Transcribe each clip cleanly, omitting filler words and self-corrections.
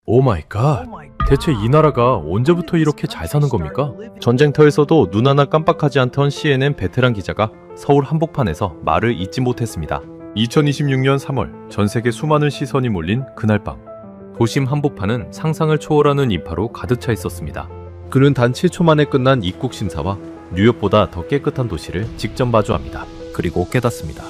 오 마이 갓. 대체 이 나라가 언제부터 이렇게 잘 사는 겁니까? 전쟁터에서도 눈 하나 깜빡하지 않던 CNN 베테랑 기자가 서울 한복판에서 말을 잊지 못했습니다. 2026년 3월 전 세계 수많은 시선이 몰린 그날 밤, 도심 한복판은 상상을 초월하는 인파로 가득 차 있었습니다. 그는 단 7초 만에 끝난 입국 심사와 뉴욕보다 더 깨끗한 도시를 직접 마주합니다. 그리고 깨닫습니다.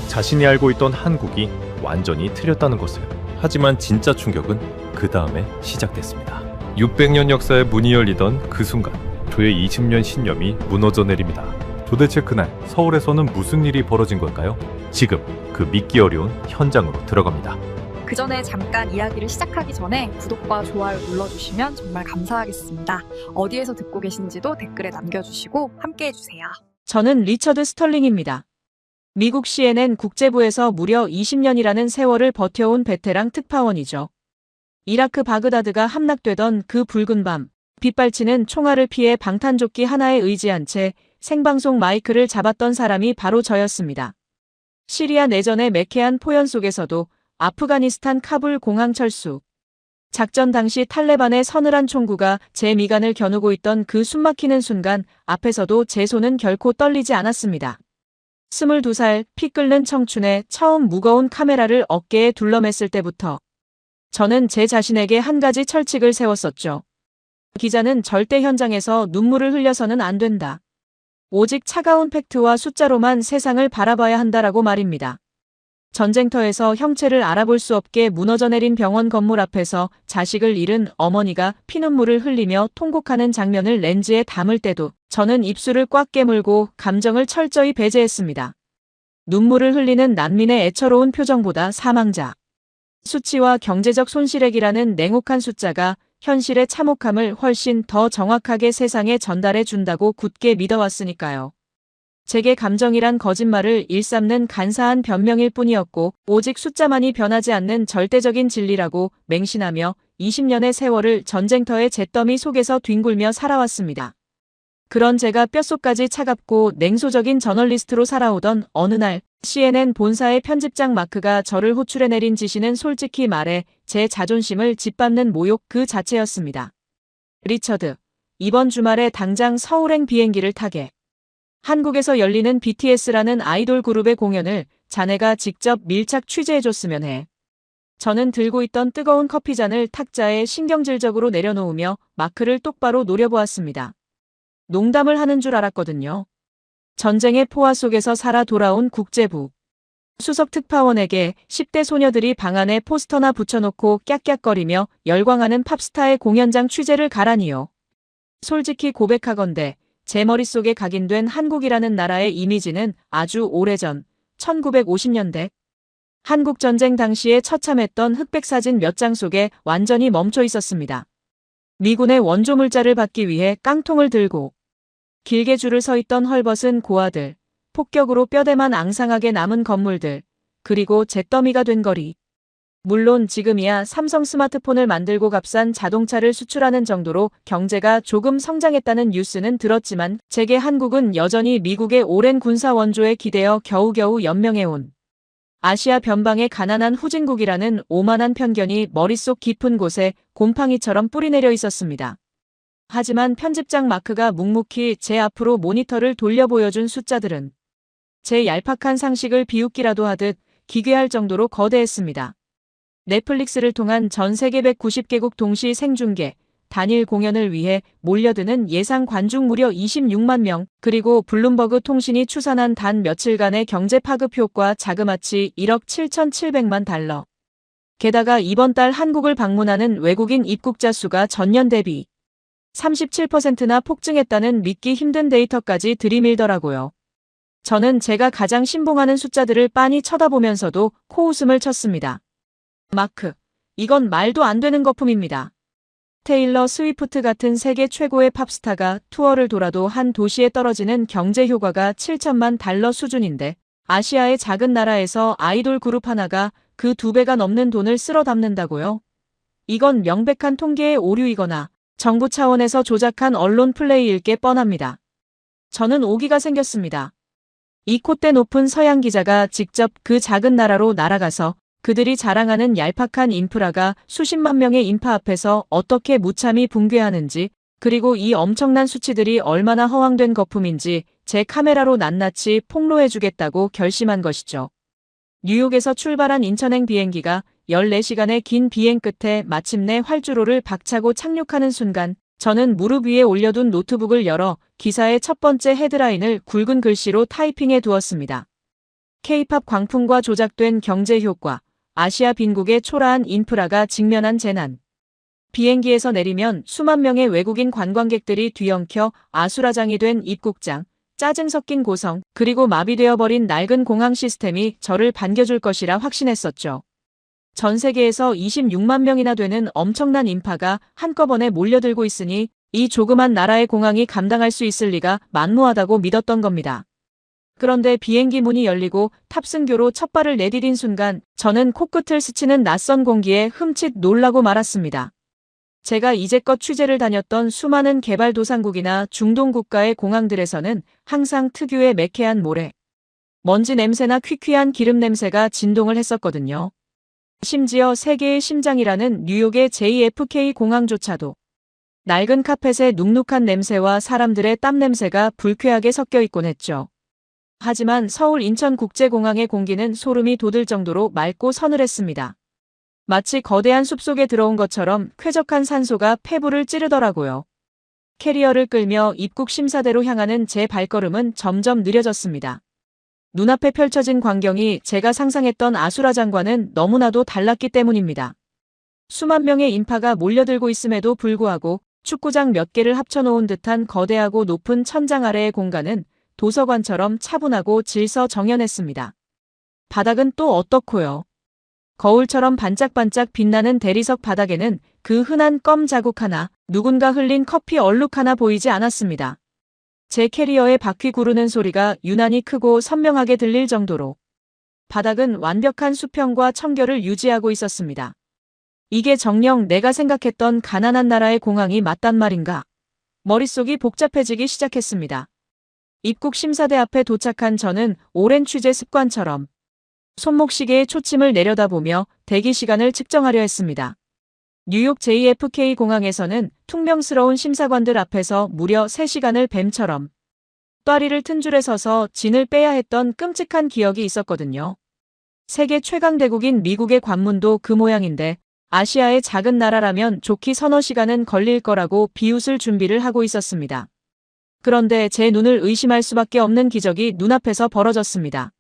자신이 알고 있던 한국이 완전히 틀렸다는 것을. 하지만 진짜 충격은 그 다음에 시작됐습니다. 600년 역사의 문이 열리던 그 순간, 저의 20년 신념이 무너져 내립니다. 도대체 그날 서울에서는 무슨 일이 벌어진 걸까요? 지금 그 믿기 어려운 현장으로 들어갑니다. 그 전에 잠깐 이야기를 시작하기 전에 구독과 좋아요 눌러주시면 정말 감사하겠습니다. 어디에서 듣고 계신지도 댓글에 남겨주시고 함께해주세요. 저는 리처드 스털링입니다. 미국 CNN 국제부에서 무려 20년이라는 세월을 버텨온 베테랑 특파원이죠. 이라크 바그다드가 함락되던 그 붉은 밤, 빗발치는 총알을 피해 방탄조끼 하나에 의지한 채 생방송 마이크를 잡았던 사람이 바로 저였습니다. 시리아 내전의 매캐한 포연 속에서도 아프가니스탄 카불 공항 철수, 작전 당시 탈레반의 서늘한 총구가 제 미간을 겨누고 있던 그 숨막히는 순간 앞에서도 제 손은 결코 떨리지 않았습니다. 22살 피 끓는 청춘에 처음 무거운 카메라를 어깨에 둘러맸을 때부터 저는 제 자신에게 한 가지 철칙을 세웠었죠. 기자는 절대 현장에서 눈물을 흘려서는 안 된다. 오직 차가운 팩트와 숫자로만 세상을 바라봐야 한다라고 말입니다. 전쟁터에서 형체를 알아볼 수 없게 무너져 내린 병원 건물 앞에서 자식을 잃은 어머니가 피눈물을 흘리며 통곡하는 장면을 렌즈에 담을 때도 저는 입술을 꽉 깨물고 감정을 철저히 배제했습니다. 눈물을 흘리는 난민의 애처로운 표정보다 사망자, 수치와 경제적 손실액이라는 냉혹한 숫자가 현실의 참혹함을 훨씬 더 정확하게 세상에 전달해 준다고 굳게 믿어왔으니까요. 제게 감정이란 거짓말을 일삼는 간사한 변명일 뿐이었고 오직 숫자만이 변하지 않는 절대적인 진리라고 맹신하며 20년의 세월을 전쟁터의 잿더미 속에서 뒹굴며 살아왔습니다. 그런 제가 뼛속까지 차갑고 냉소적인 저널리스트로 살아오던 어느 날 CNN 본사의 편집장 마크가 저를 호출해 내린 지시는 솔직히 말해 제 자존심을 짓밟는 모욕 그 자체였습니다. 리처드, 이번 주말에 당장 서울행 비행기를 타게. 한국에서 열리는 BTS라는 아이돌 그룹의 공연을 자네가 직접 밀착 취재해줬으면 해. 저는 들고 있던 뜨거운 커피잔을 탁자에 신경질적으로 내려놓으며 마크를 똑바로 노려보았습니다. 농담을 하는 줄 알았거든요. 전쟁의 포화 속에서 살아 돌아온 국제부 수석 특파원에게 10대 소녀들이 방 안에 포스터나 붙여놓고 깍깍거리며 열광하는 팝스타의 공연장 취재를 가라니요. 솔직히 고백하건대 제 머릿속에 각인된 한국이라는 나라의 이미지는 아주 오래전 1950년대 한국전쟁 당시에 처참했던 흑백사진 몇 장 속에 완전히 멈춰 있었습니다. 미군의 원조 물자를 받기 위해 깡통을 들고 길게 줄을 서 있던 헐벗은 고아들, 폭격으로 뼈대만 앙상하게 남은 건물들, 그리고 잿더미가 된 거리. 물론 지금이야 삼성 스마트폰을 만들고 값싼 자동차를 수출하는 정도로 경제가 조금 성장했다는 뉴스는 들었지만 제게 한국은 여전히 미국의 오랜 군사 원조에 기대어 겨우겨우 연명해온 아시아 변방의 가난한 후진국이라는 오만한 편견이 머릿속 깊은 곳에 곰팡이처럼 뿌리내려 있었습니다. 하지만 편집장 마크가 묵묵히 제 앞으로 모니터를 돌려 보여준 숫자들은 제 얄팍한 상식을 비웃기라도 하듯 기괴할 정도로 거대했습니다. 넷플릭스를 통한 전 세계 190개국 동시 생중계, 단일 공연을 위해 몰려드는 예상 관중 무려 26만 명, 그리고 블룸버그 통신이 추산한 단 며칠간의 경제 파급 효과 자그마치 1억 7,700만 달러. 게다가 이번 달 한국을 방문하는 외국인 입국자 수가 전년 대비 37%나 폭증했다는 믿기 힘든 데이터까지 들이밀더라고요. 저는 제가 가장 신봉하는 숫자들을 빤히 쳐다보면서도 코웃음을 쳤습니다. 마크, 이건 말도 안 되는 거품입니다. 테일러 스위프트 같은 세계 최고의 팝스타가 투어를 돌아도 한 도시에 떨어지는 경제 효과가 7천만 달러 수준인데 아시아의 작은 나라에서 아이돌 그룹 하나가 그 2배가 넘는 돈을 쓸어 담는다고요? 이건 명백한 통계의 오류이거나 정부 차원에서 조작한 언론 플레이일 게 뻔합니다. 저는 오기가 생겼습니다. 이 콧대 높은 서양 기자가 직접 그 작은 나라로 날아가서 그들이 자랑하는 얄팍한 인프라가 수십만 명의 인파 앞에서 어떻게 무참히 붕괴하는지, 그리고 이 엄청난 수치들이 얼마나 허황된 거품인지 제 카메라로 낱낱이 폭로해주겠다고 결심한 것이죠. 뉴욕에서 출발한 인천행 비행기가 14시간의 긴 비행 끝에 마침내 활주로를 박차고 착륙하는 순간 저는 무릎 위에 올려둔 노트북을 열어 기사의 첫 번째 헤드라인을 굵은 글씨로 타이핑해 두었습니다. K-팝 광풍과 조작된 경제 효과, 아시아 빈국의 초라한 인프라가 직면한 재난. 비행기에서 내리면 수만 명의 외국인 관광객들이 뒤엉켜 아수라장이 된 입국장, 짜증 섞인 고성, 그리고 마비되어버린 낡은 공항 시스템이 저를 반겨줄 것이라 확신했었죠. 전 세계에서 26만 명이나 되는 엄청난 인파가 한꺼번에 몰려들고 있으니 이 조그만 나라의 공항이 감당할 수 있을 리가 만무하다고 믿었던 겁니다. 그런데 비행기 문이 열리고 탑승교로 첫 발을 내디딘 순간 저는 코끝을 스치는 낯선 공기에 흠칫 놀라고 말았습니다. 제가 이제껏 취재를 다녔던 수많은 개발도상국이나 중동 국가의 공항들에서는 항상 특유의 매캐한 모래, 먼지 냄새나 퀴퀴한 기름 냄새가 진동을 했었거든요. 심지어 세계의 심장이라는 뉴욕의 JFK 공항조차도 낡은 카펫의 눅눅한 냄새와 사람들의 땀 냄새가 불쾌하게 섞여 있곤 했죠. 하지만 서울 인천국제공항의 공기는 소름이 돋을 정도로 맑고 서늘했습니다. 마치 거대한 숲속에 들어온 것처럼 쾌적한 산소가 폐부를 찌르더라고요. 캐리어를 끌며 입국 심사대로 향하는 제 발걸음은 점점 느려졌습니다. 눈앞에 펼쳐진 광경이 제가 상상했던 아수라장과는 너무나도 달랐기 때문입니다. 수만 명의 인파가 몰려들고 있음에도 불구하고 축구장 몇 개를 합쳐놓은 듯한 거대하고 높은 천장 아래의 공간은 도서관처럼 차분하고 질서정연했습니다. 바닥은 또 어떻고요? 거울처럼 반짝반짝 빛나는 대리석 바닥에는 그 흔한 껌 자국 하나, 누군가 흘린 커피 얼룩 하나 보이지 않았습니다. 제 캐리어의 바퀴 구르는 소리가 유난히 크고 선명하게 들릴 정도로 바닥은 완벽한 수평과 청결을 유지하고 있었습니다. 이게 정녕 내가 생각했던 가난한 나라의 공항이 맞단 말인가? 머릿속이 복잡해지기 시작했습니다. 입국 심사대 앞에 도착한 저는 오랜 취재 습관처럼 손목시계에 초침을 내려다보며 대기 시간을 측정하려 했습니다. 뉴욕 JFK 공항에서는 퉁명스러운 심사관들 앞에서 무려 3시간을 뱀처럼 또아리를 튼 줄에 서서 진을 빼야 했던 끔찍한 기억이 있었거든요. 세계 최강대국인 미국의 관문도 그 모양인데 아시아의 작은 나라라면 좋기 서너 시간은 걸릴 거라고 비웃을 준비를 하고 있었습니다. 그런데 제 눈을 의심할 수밖에 없는 기적이 눈앞에서 벌어졌습니다.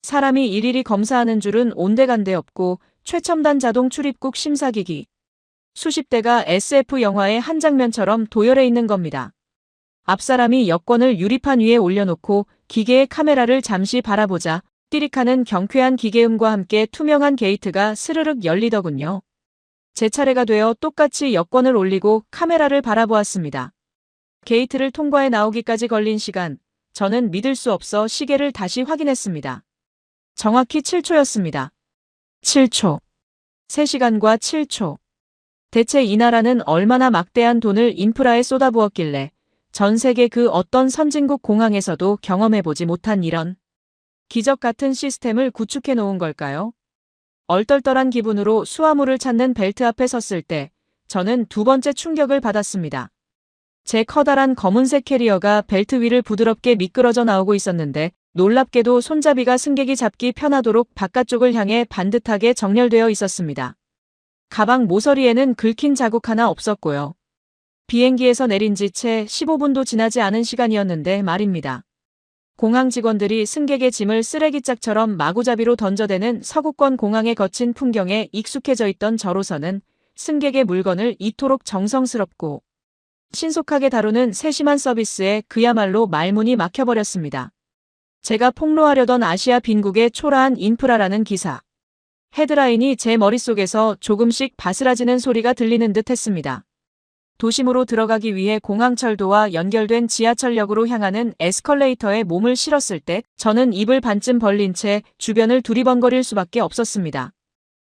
사람이 일일이 검사하는 줄은 온데간데 없고 최첨단 자동 출입국 심사기기. 수십 대가 SF 영화의 한 장면처럼 도열해 있는 겁니다. 앞사람이 여권을 유리판 위에 올려놓고 기계의 카메라를 잠시 바라보자 띠릭하는 경쾌한 기계음과 함께 투명한 게이트가 스르륵 열리더군요. 제 차례가 되어 똑같이 여권을 올리고 카메라를 바라보았습니다. 게이트를 통과해 나오기까지 걸린 시간, 저는 믿을 수 없어 시계를 다시 확인했습니다. 정확히 7초였습니다. 7초. 3시간과 7초. 대체 이 나라는 얼마나 막대한 돈을 인프라에 쏟아부었길래 전 세계 그 어떤 선진국 공항에서도 경험해보지 못한 이런 기적 같은 시스템을 구축해 놓은 걸까요? 얼떨떨한 기분으로 수화물을 찾는 벨트 앞에 섰을 때 저는 두 번째 충격을 받았습니다. 제 커다란 검은색 캐리어가 벨트 위를 부드럽게 미끄러져 나오고 있었는데 놀랍게도 손잡이가 승객이 잡기 편하도록 바깥쪽을 향해 반듯하게 정렬되어 있었습니다. 가방 모서리에는 긁힌 자국 하나 없었고요. 비행기에서 내린 지 채 15분도 지나지 않은 시간이었는데 말입니다. 공항 직원들이 승객의 짐을 쓰레기짝처럼 마구잡이로 던져대는 서구권 공항의 거친 풍경에 익숙해져 있던 저로서는 승객의 물건을 이토록 정성스럽고 신속하게 다루는 세심한 서비스에 그야말로 말문이 막혀버렸습니다. 제가 폭로하려던 아시아 빈국의 초라한 인프라라는 기사. 헤드라인이 제 머릿속에서 조금씩 바스라지는 소리가 들리는 듯 했습니다. 도심으로 들어가기 위해 공항철도와 연결된 지하철역으로 향하는 에스컬레이터에 몸을 실었을 때 저는 입을 반쯤 벌린 채 주변을 두리번거릴 수밖에 없었습니다.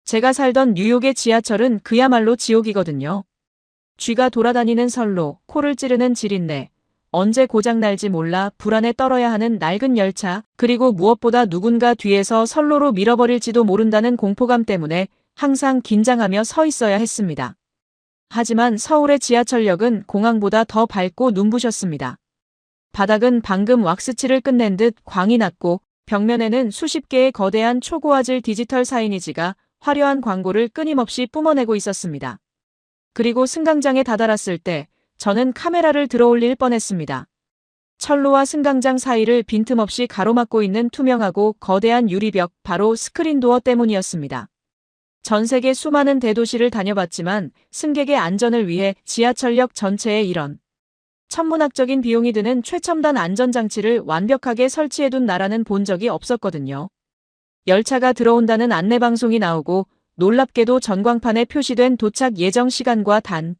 제가 살던 뉴욕의 지하철은 그야말로 지옥이거든요. 쥐가 돌아다니는 선로, 코를 찌르는 지린내, 언제 고장날지 몰라 불안에 떨어야 하는 낡은 열차, 그리고 무엇보다 누군가 뒤에서 선로로 밀어버릴지도 모른다는 공포감 때문에 항상 긴장하며 서 있어야 했습니다. 하지만 서울의 지하철역은 공항보다 더 밝고 눈부셨습니다. 바닥은 방금 왁스칠을 끝낸 듯 광이 났고 벽면에는 수십 개의 거대한 초고화질 디지털 사이니지가 화려한 광고를 끊임없이 뿜어내고 있었습니다. 그리고 승강장에 다다랐을 때 저는 카메라를 들어올릴 뻔했습니다. 철로와 승강장 사이를 빈틈없이 가로막고 있는 투명하고 거대한 유리벽, 바로 스크린도어 때문이었습니다. 전 세계 수많은 대도시를 다녀봤지만 승객의 안전을 위해 지하철역 전체에 이런 천문학적인 비용이 드는 최첨단 안전장치를 완벽하게 설치해둔 나라는 본 적이 없었거든요. 열차가 들어온다는 안내방송이 나오고 놀랍게도 전광판에 표시된 도착 예정 시간과 단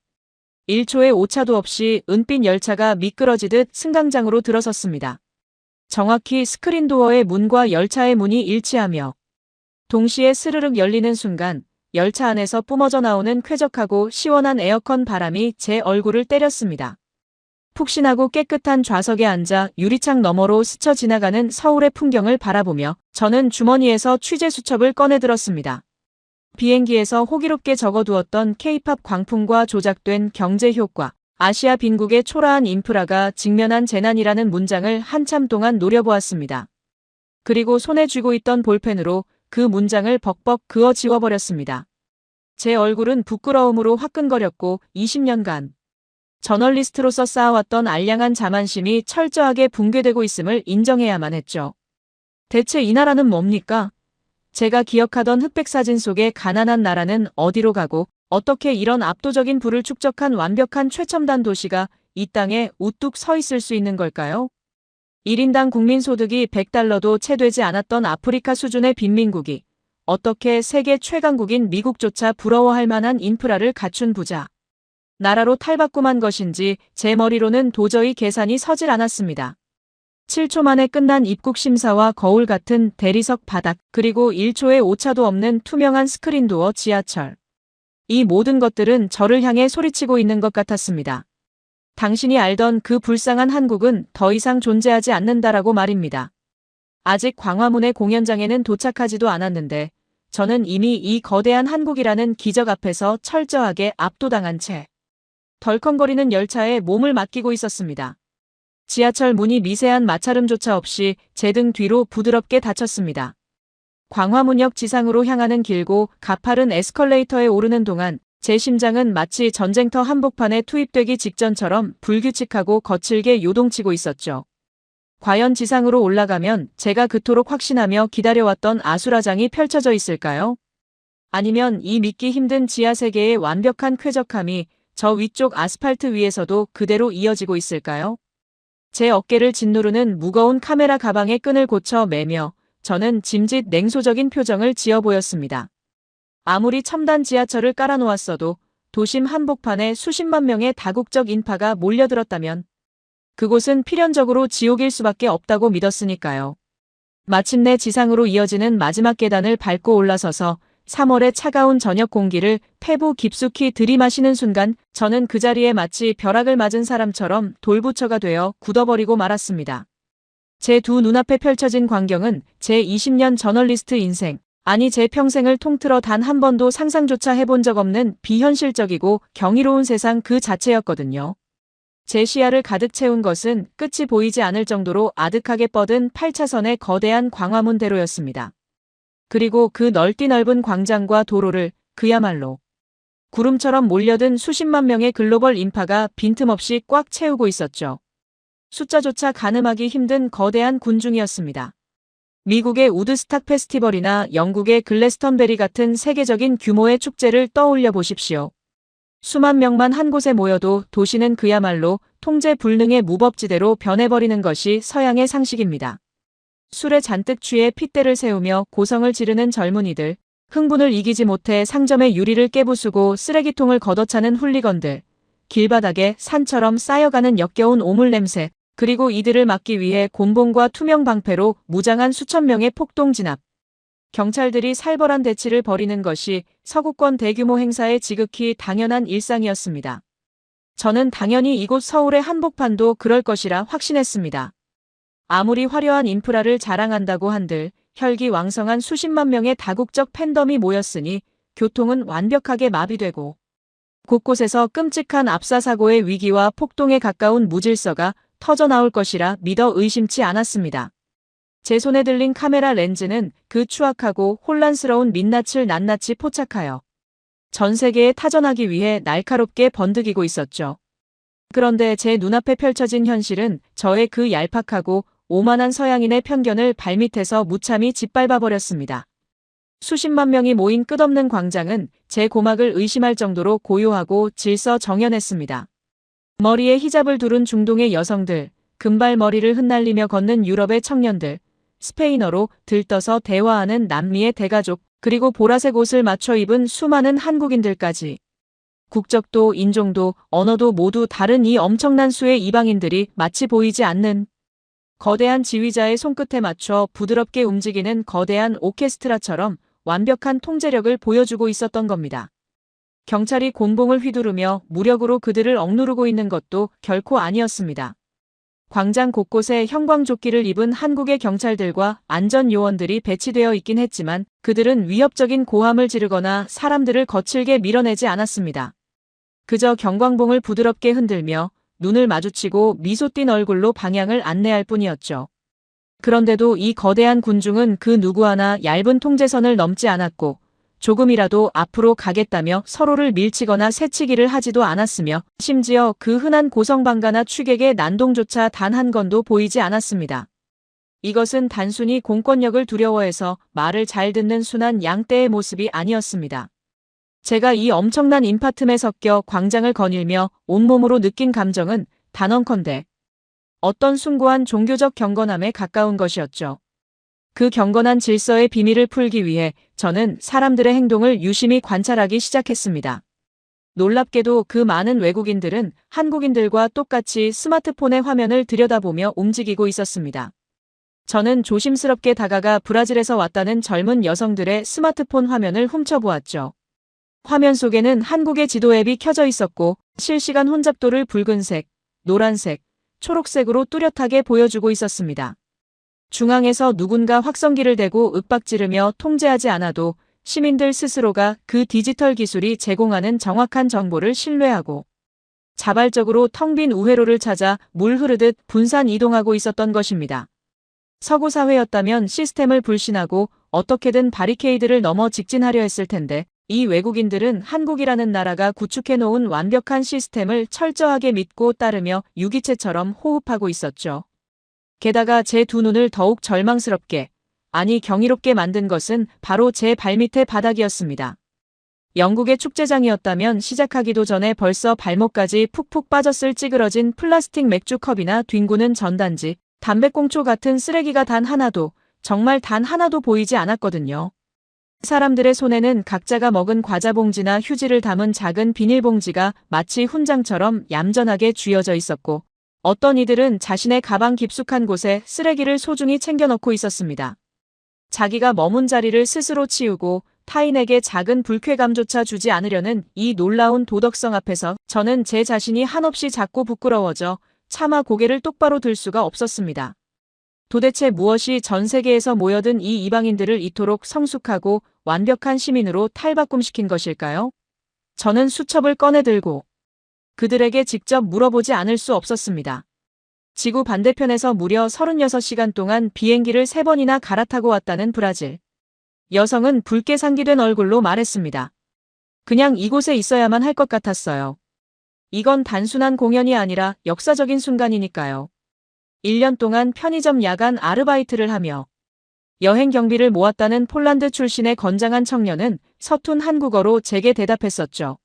1초의 오차도 없이 은빛 열차가 미끄러지듯 승강장으로 들어섰습니다. 정확히 스크린도어의 문과 열차의 문이 일치하며 동시에 스르륵 열리는 순간 열차 안에서 뿜어져 나오는 쾌적하고 시원한 에어컨 바람이 제 얼굴을 때렸습니다. 푹신하고 깨끗한 좌석에 앉아 유리창 너머로 스쳐 지나가는 서울의 풍경을 바라보며 저는 주머니에서 취재 수첩을 꺼내들었습니다. 비행기에서 호기롭게 적어두었던 K-팝 광풍과 조작된 경제 효과, 아시아 빈국의 초라한 인프라가 직면한 재난이라는 문장을 한참 동안 노려보았습니다. 그리고 손에 쥐고 있던 볼펜으로 그 문장을 벅벅 그어 지워버렸습니다. 제 얼굴은 부끄러움으로 화끈거렸고 20년간 저널리스트로서 쌓아왔던 알량한 자만심이 철저하게 붕괴되고 있음을 인정해야만 했죠. 대체 이 나라는 뭡니까? 제가 기억하던 흑백 사진 속의 가난한 나라는 어디로 가고 어떻게 이런 압도적인 부를 축적한 완벽한 최첨단 도시가 이 땅에 우뚝 서 있을 수 있는 걸까요? 1인당 국민소득이 100달러도 채 되지 않았던 아프리카 수준의 빈민국이 어떻게 세계 최강국인 미국조차 부러워할 만한 인프라를 갖춘 부자 나라로 탈바꿈한 것인지 제 머리로는 도저히 계산이 서질 않았습니다. 7초 만에 끝난 입국 심사와 거울 같은 대리석 바닥, 그리고 1초의 오차도 없는 투명한 스크린도어 지하철. 이 모든 것들은 저를 향해 소리치고 있는 것 같았습니다. 당신이 알던 그 불쌍한 한국은 더 이상 존재하지 않는다라고 말입니다. 아직 광화문의 공연장에는 도착하지도 않았는데 저는 이미 이 거대한 한국이라는 기적 앞에서 철저하게 압도당한 채 덜컹거리는 열차에 몸을 맡기고 있었습니다. 지하철 문이 미세한 마찰음조차 없이 제 등 뒤로 부드럽게 닫혔습니다. 광화문역 지상으로 향하는 길고 가파른 에스컬레이터에 오르는 동안 제 심장은 마치 전쟁터 한복판에 투입되기 직전처럼 불규칙하고 거칠게 요동치고 있었죠. 과연 지상으로 올라가면 제가 그토록 확신하며 기다려왔던 아수라장이 펼쳐져 있을까요? 아니면 이 믿기 힘든 지하 세계의 완벽한 쾌적함이 저 위쪽 아스팔트 위에서도 그대로 이어지고 있을까요? 제 어깨를 짓누르는 무거운 카메라 가방의 끈을 고쳐 매며 저는 짐짓 냉소적인 표정을 지어 보였습니다. 아무리 첨단 지하철을 깔아놓았어도 도심 한복판에 수십만 명의 다국적 인파가 몰려들었다면 그곳은 필연적으로 지옥일 수밖에 없다고 믿었으니까요. 마침내 지상으로 이어지는 마지막 계단을 밟고 올라서서 3월의 차가운 저녁 공기를 폐부 깊숙이 들이마시는 순간 저는 그 자리에 마치 벼락을 맞은 사람처럼 돌부처가 되어 굳어버리고 말았습니다. 제 두 눈앞에 펼쳐진 광경은 제 20년 저널리스트 인생, 아니 제 평생을 통틀어 단 한 번도 상상조차 해본 적 없는 비현실적이고 경이로운 세상 그 자체였거든요. 제 시야를 가득 채운 것은 끝이 보이지 않을 정도로 아득하게 뻗은 8차선의 거대한 광화문대로였습니다. 그리고 그 넓디 넓은 광장과 도로를 그야말로 구름처럼 몰려든 수십만 명의 글로벌 인파가 빈틈없이 꽉 채우고 있었죠. 숫자조차 가늠하기 힘든 거대한 군중이었습니다. 미국의 우드스탁 페스티벌이나 영국의 글래스턴베리 같은 세계적인 규모의 축제를 떠올려 보십시오. 수만 명만 한 곳에 모여도 도시는 그야말로 통제 불능의 무법지대로 변해버리는 것이 서양의 상식입니다. 술에 잔뜩 취해 핏대를 세우며 고성을 지르는 젊은이들, 흥분을 이기지 못해 상점의 유리를 깨부수고 쓰레기통을 걷어차는 훌리건들, 길바닥에 산처럼 쌓여가는 역겨운 오물 냄새, 그리고 이들을 막기 위해 곤봉과 투명 방패로 무장한 수천 명의 폭동 진압. 경찰들이 살벌한 대치를 벌이는 것이 서구권 대규모 행사의 지극히 당연한 일상이었습니다. 저는 당연히 이곳 서울의 한복판도 그럴 것이라 확신했습니다. 아무리 화려한 인프라를 자랑한다고 한들 혈기왕성한 수십만 명의 다국적 팬덤이 모였으니 교통은 완벽하게 마비되고 곳곳에서 끔찍한 압사사고의 위기와 폭동에 가까운 무질서가 터져나올 것이라 믿어 의심치 않았습니다. 제 손에 들린 카메라 렌즈는 그 추악하고 혼란스러운 민낯을 낱낱이 포착하여 전 세계에 타전하기 위해 날카롭게 번득이고 있었죠. 그런데 제 눈앞에 펼쳐진 현실은 저의 그 얄팍하고 오만한 서양인의 편견을 발밑에서 무참히 짓밟아버렸습니다. 수십만 명이 모인 끝없는 광장은 제 고막을 의심할 정도로 고요하고 질서정연했습니다. 머리에 히잡을 두른 중동의 여성들, 금발머리를 흩날리며 걷는 유럽의 청년들, 스페인어로 들떠서 대화하는 남미의 대가족, 그리고 보라색 옷을 맞춰 입은 수많은 한국인들까지. 국적도 인종도 언어도 모두 다른 이 엄청난 수의 이방인들이 마치 보이지 않는 거대한 지휘자의 손끝에 맞춰 부드럽게 움직이는 거대한 오케스트라처럼 완벽한 통제력을 보여주고 있었던 겁니다. 경찰이 곤봉을 휘두르며 무력으로 그들을 억누르고 있는 것도 결코 아니었습니다. 광장 곳곳에 형광조끼를 입은 한국의 경찰들과 안전요원들이 배치되어 있긴 했지만 그들은 위협적인 고함을 지르거나 사람들을 거칠게 밀어내지 않았습니다. 그저 경광봉을 부드럽게 흔들며 눈을 마주치고 미소 띤 얼굴로 방향을 안내할 뿐이었죠. 그런데도 이 거대한 군중은 그 누구 하나 얇은 통제선을 넘지 않았고 조금이라도 앞으로 가겠다며 서로를 밀치거나 새치기를 하지도 않았으며 심지어 그 흔한 고성방가나 취객의 난동조차 단 한 건도 보이지 않았습니다. 이것은 단순히 공권력을 두려워해서 말을 잘 듣는 순한 양떼의 모습이 아니었습니다. 제가 이 엄청난 인파 틈에 섞여 광장을 거닐며 온몸으로 느낀 감정은 단언컨대 어떤 숭고한 종교적 경건함에 가까운 것이었죠. 그 경건한 질서의 비밀을 풀기 위해 저는 사람들의 행동을 유심히 관찰하기 시작했습니다. 놀랍게도 그 많은 외국인들은 한국인들과 똑같이 스마트폰의 화면을 들여다보며 움직이고 있었습니다. 저는 조심스럽게 다가가 브라질에서 왔다는 젊은 여성들의 스마트폰 화면을 훔쳐보았죠. 화면 속에는 한국의 지도 앱이 켜져 있었고 실시간 혼잡도를 붉은색, 노란색, 초록색으로 뚜렷하게 보여주고 있었습니다. 중앙에서 누군가 확성기를 대고 윽박지르며 통제하지 않아도 시민들 스스로가 그 디지털 기술이 제공하는 정확한 정보를 신뢰하고 자발적으로 텅 빈 우회로를 찾아 물 흐르듯 분산 이동하고 있었던 것입니다. 서구 사회였다면 시스템을 불신하고 어떻게든 바리케이드를 넘어 직진하려 했을 텐데 이 외국인들은 한국이라는 나라가 구축해놓은 완벽한 시스템을 철저하게 믿고 따르며 유기체처럼 호흡하고 있었죠. 게다가 제 두 눈을 더욱 절망스럽게, 아니 경이롭게 만든 것은 바로 제 발밑의 바닥이었습니다. 영국의 축제장이었다면 시작하기도 전에 벌써 발목까지 푹푹 빠졌을 찌그러진 플라스틱 맥주컵이나 뒹구는 전단지, 담배꽁초 같은 쓰레기가 단 하나도, 정말 단 하나도 보이지 않았거든요. 사람들의 손에는 각자가 먹은 과자 봉지나 휴지를 담은 작은 비닐봉지가 마치 훈장처럼 얌전하게 쥐어져 있었고 어떤 이들은 자신의 가방 깊숙한 곳에 쓰레기를 소중히 챙겨넣고 있었습니다. 자기가 머문 자리를 스스로 치우고 타인에게 작은 불쾌감조차 주지 않으려는 이 놀라운 도덕성 앞에서 저는 제 자신이 한없이 작고 부끄러워져 차마 고개를 똑바로 들 수가 없었습니다. 도대체 무엇이 전 세계에서 모여든 이 이방인들을 이토록 성숙하고 완벽한 시민으로 탈바꿈시킨 것일까요? 저는 수첩을 꺼내들고 그들에게 직접 물어보지 않을 수 없었습니다. 지구 반대편에서 무려 36시간 동안 비행기를 3번이나 갈아타고 왔다는 브라질. 여성은 붉게 상기된 얼굴로 말했습니다. 그냥 이곳에 있어야만 할 것 같았어요. 이건 단순한 공연이 아니라 역사적인 순간이니까요. 1년 동안 편의점 야간 아르바이트를 하며 여행 경비를 모았다는 폴란드 출신의 건장한 청년은 서툰 한국어로 제게 대답했었죠.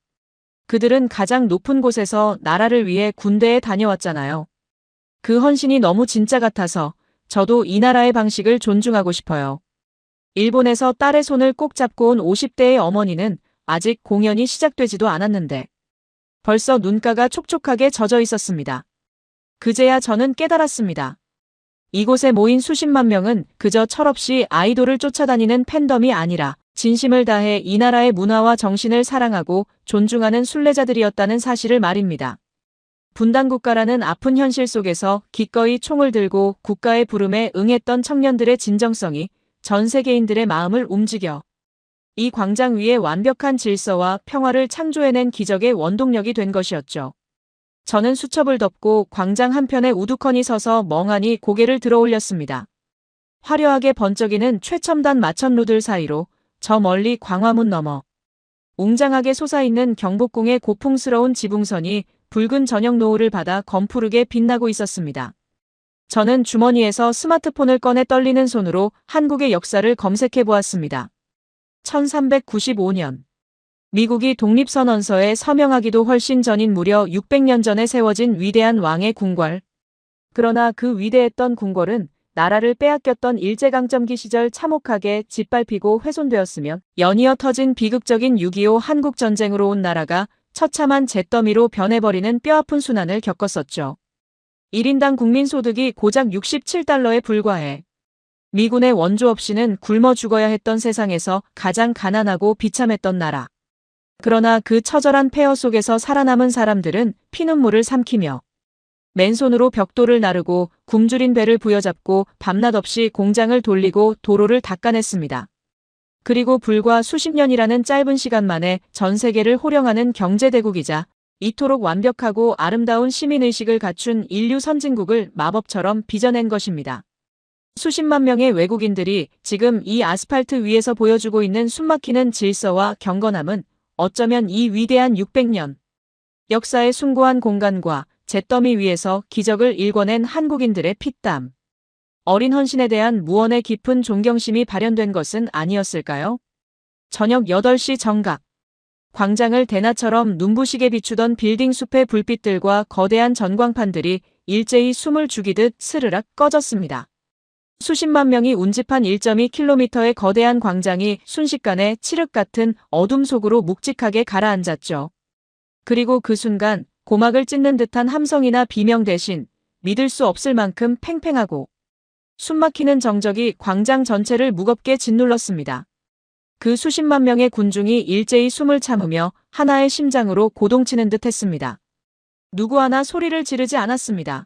그들은 가장 높은 곳에서 나라를 위해 군대에 다녀왔잖아요. 그 헌신이 너무 진짜 같아서 저도 이 나라의 방식을 존중하고 싶어요. 일본에서 딸의 손을 꼭 잡고 온 50대의 어머니는 아직 공연이 시작되지도 않았는데 벌써 눈가가 촉촉하게 젖어 있었습니다. 그제야 저는 깨달았습니다. 이곳에 모인 수십만 명은 그저 철없이 아이돌을 쫓아다니는 팬덤이 아니라 진심을 다해 이 나라의 문화와 정신을 사랑하고 존중하는 순례자들이었다는 사실을 말입니다. 분단국가라는 아픈 현실 속에서 기꺼이 총을 들고 국가의 부름에 응했던 청년들의 진정성이 전 세계인들의 마음을 움직여 이 광장 위에 완벽한 질서와 평화를 창조해낸 기적의 원동력이 된 것이었죠. 저는 수첩을 덮고 광장 한편에 우두커니 서서 멍하니 고개를 들어 올렸습니다. 화려하게 번쩍이는 최첨단 마천루들 사이로 저 멀리 광화문 너머 웅장하게 솟아있는 경복궁의 고풍스러운 지붕선이 붉은 저녁 노을을 받아 검푸르게 빛나고 있었습니다. 저는 주머니에서 스마트폰을 꺼내 떨리는 손으로 한국의 역사를 검색해 보았습니다. 1395년. 미국이 독립선언서에 서명하기도 훨씬 전인 무려 600년 전에 세워진 위대한 왕의 궁궐. 그러나 그 위대했던 궁궐은 나라를 빼앗겼던 일제강점기 시절 참혹하게 짓밟히고 훼손되었으며 연이어 터진 비극적인 6.25 한국전쟁으로 온 나라가 처참한 잿더미로 변해버리는 뼈아픈 순환을 겪었었죠. 1인당 국민소득이 고작 67달러에 불과해 미군의 원조 없이는 굶어 죽어야 했던 세상에서 가장 가난하고 비참했던 나라. 그러나 그 처절한 폐허 속에서 살아남은 사람들은 피눈물을 삼키며 맨손으로 벽돌을 나르고 굶주린 배를 부여잡고 밤낮 없이 공장을 돌리고 도로를 닦아냈습니다. 그리고 불과 수십 년이라는 짧은 시간 만에 전 세계를 호령하는 경제대국이자 이토록 완벽하고 아름다운 시민의식을 갖춘 인류 선진국을 마법처럼 빚어낸 것입니다. 수십만 명의 외국인들이 지금 이 아스팔트 위에서 보여주고 있는 숨막히는 질서와 경건함은 어쩌면 이 위대한 600년 역사의 숭고한 공간과 잿더미 위에서 기적을 일궈낸 한국인들의 피땀, 어린 헌신에 대한 무언의 깊은 존경심이 발현된 것은 아니었을까요? 저녁 8시 정각. 광장을 대낮처럼 눈부시게 비추던 빌딩 숲의 불빛들과 거대한 전광판들이 일제히 숨을 죽이듯 스르륵 꺼졌습니다. 수십만 명이 운집한 1.2km의 거대한 광장이 순식간에 칠흑 같은 어둠 속으로 묵직하게 가라앉았죠. 그리고 그 순간 고막을 찢는 듯한 함성이나 비명 대신 믿을 수 없을 만큼 팽팽하고 숨막히는 정적이 광장 전체를 무겁게 짓눌렀습니다. 그 수십만 명의 군중이 일제히 숨을 참으며 하나의 심장으로 고동치는 듯 했습니다. 누구 하나 소리를 지르지 않았습니다.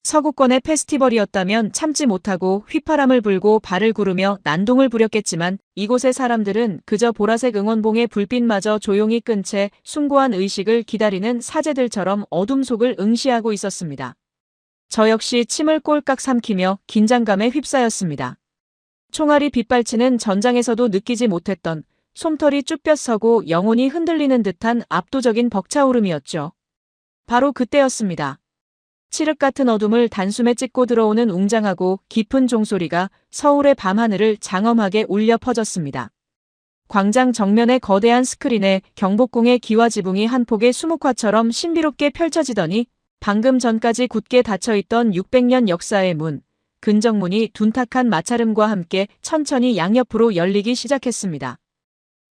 서구권의 페스티벌이었다면 참지 못하고 휘파람을 불고 발을 구르며 난동을 부렸겠지만 이곳의 사람들은 그저 보라색 응원봉의 불빛마저 조용히 끈 채 숭고한 의식을 기다리는 사제들처럼 어둠 속을 응시하고 있었습니다. 저 역시 침을 꼴깍 삼키며 긴장감에 휩싸였습니다. 총알이 빗발치는 전장에서도 느끼지 못했던 솜털이 쭈뼛서고 영혼이 흔들리는 듯한 압도적인 벅차오름이었죠. 바로 그때였습니다. 칠흑 같은 어둠을 단숨에 찢고 들어오는 웅장하고 깊은 종소리가 서울의 밤하늘을 장엄하게 울려 퍼졌습니다. 광장 정면의 거대한 스크린에 경복궁의 기와 지붕이 한 폭의 수묵화처럼 신비롭게 펼쳐지더니 방금 전까지 굳게 닫혀있던 600년 역사의 문, 근정문이 둔탁한 마찰음과 함께 천천히 양옆으로 열리기 시작했습니다.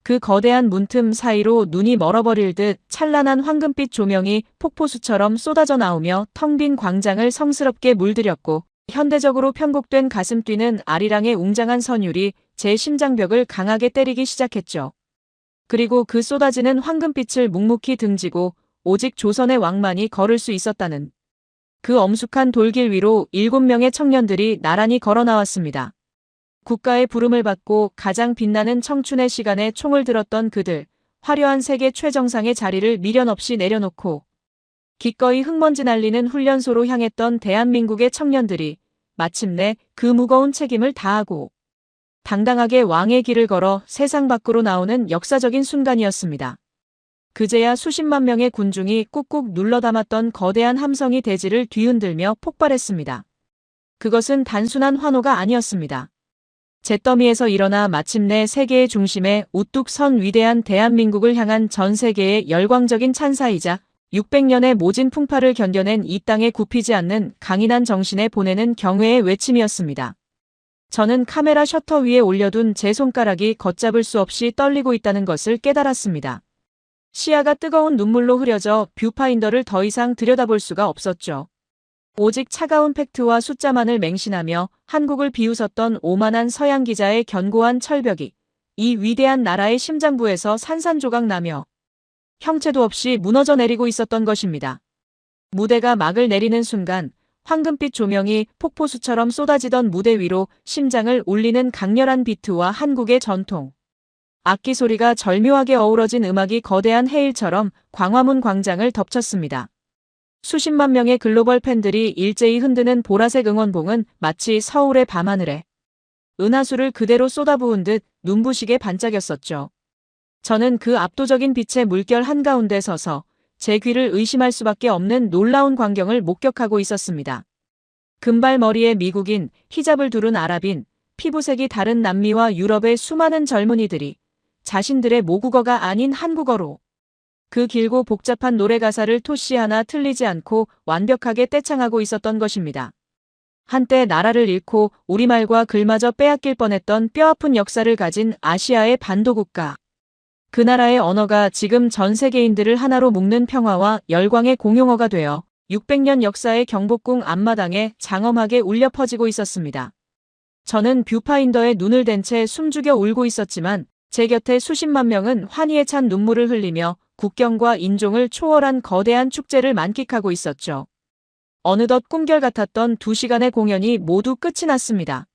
그 거대한 문틈 사이로 눈이 멀어버릴 듯 찬란한 황금빛 조명이 폭포수처럼 쏟아져 나오며 텅 빈 광장을 성스럽게 물들였고 현대적으로 편곡된 가슴 뛰는 아리랑의 웅장한 선율이 제 심장벽을 강하게 때리기 시작했죠. 그리고 그 쏟아지는 황금빛을 묵묵히 등지고 오직 조선의 왕만이 걸을 수 있었다는 그 엄숙한 돌길 위로 7명의 청년들이 나란히 걸어 나왔습니다. 국가의 부름을 받고 가장 빛나는 청춘의 시간에 총을 들었던 그들, 화려한 세계 최정상의 자리를 미련 없이 내려놓고 기꺼이 흙먼지 날리는 훈련소로 향했던 대한민국의 청년들이 마침내 그 무거운 책임을 다하고 당당하게 왕의 길을 걸어 세상 밖으로 나오는 역사적인 순간이었습니다. 그제야 수십만 명의 군중이 꾹꾹 눌러 담았던 거대한 함성이 대지를 뒤흔들며 폭발했습니다. 그것은 단순한 환호가 아니었습니다. 잿더미에서 일어나 마침내 세계의 중심에 우뚝 선 위대한 대한민국을 향한 전 세계의 열광적인 찬사이자 600년의 모진 풍파를 견뎌낸 이 땅에 굽히지 않는 강인한 정신에 보내는 경회의 외침이었습니다. 저는 카메라 셔터 위에 올려둔 제 손가락이 걷잡을 수 없이 떨리고 있다는 것을 깨달았습니다. 시야가 뜨거운 눈물로 흐려져 뷰파인더를 더 이상 들여다볼 수가 없었죠. 오직 차가운 팩트와 숫자만을 맹신하며 한국을 비웃었던 오만한 서양 기자의 견고한 철벽이 이 위대한 나라의 심장부에서 산산조각 나며 형체도 없이 무너져 내리고 있었던 것입니다. 무대가 막을 내리는 순간 황금빛 조명이 폭포수처럼 쏟아지던 무대 위로 심장을 울리는 강렬한 비트와 한국의 전통. 악기 소리가 절묘하게 어우러진 음악이 거대한 해일처럼 광화문 광장을 덮쳤습니다. 수십만 명의 글로벌 팬들이 일제히 흔드는 보라색 응원봉은 마치 서울의 밤하늘에 은하수를 그대로 쏟아부은 듯 눈부시게 반짝였었죠. 저는 그 압도적인 빛의 물결 한가운데 서서 제 귀를 의심할 수밖에 없는 놀라운 광경을 목격하고 있었습니다. 금발머리의 미국인, 히잡을 두른 아랍인, 피부색이 다른 남미와 유럽의 수많은 젊은이들이 자신들의 모국어가 아닌 한국어로 그 길고 복잡한 노래 가사를 토시 하나 틀리지 않고 완벽하게 떼창하고 있었던 것입니다. 한때 나라를 잃고 우리말과 글마저 빼앗길 뻔했던 뼈아픈 역사를 가진 아시아의 반도국가. 그 나라의 언어가 지금 전 세계인들을 하나로 묶는 평화와 열광의 공용어가 되어 600년 역사의 경복궁 앞마당에 장엄하게 울려 퍼지고 있었습니다. 저는 뷰파인더에 눈을 댄 채 숨죽여 울고 있었지만 제 곁에 수십만 명은 환희에 찬 눈물을 흘리며 국경과 인종을 초월한 거대한 축제를 만끽하고 있었죠. 어느덧 꿈결 같았던 2시간의 공연이 모두 끝이 났습니다.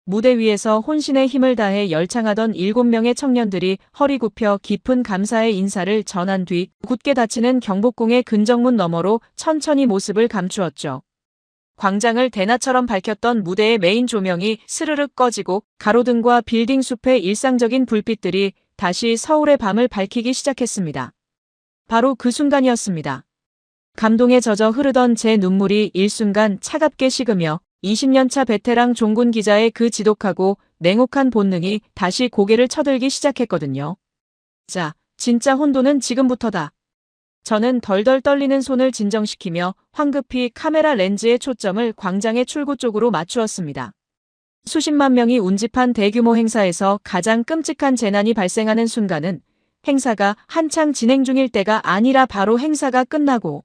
무대 위에서 혼신의 힘을 다해 열창하던 7명의 청년들이 허리 굽혀 깊은 감사의 인사를 전한 뒤 굳게 닫히는 경복궁의 근정문 너머로 천천히 모습을 감추었죠. 광장을 대낮처럼 밝혔던 무대의 메인 조명이 스르륵 꺼지고 가로등과 빌딩 숲의 일상적인 불빛들이 다시 서울의 밤을 밝히기 시작했습니다. 바로 그 순간이었습니다. 감동에 젖어 흐르던 제 눈물이 일순간 차갑게 식으며 20년차 베테랑 종군 기자의 그 지독하고 냉혹한 본능이 다시 고개를 쳐들기 시작했거든요. 자, 진짜 혼돈은 지금부터다. 저는 덜덜 떨리는 손을 진정시키며 황급히 카메라 렌즈의 초점을 광장의 출구 쪽으로 맞추었습니다. 수십만 명이 운집한 대규모 행사에서 가장 끔찍한 재난이 발생하는 순간은 행사가 한창 진행 중일 때가 아니라 바로 행사가 끝나고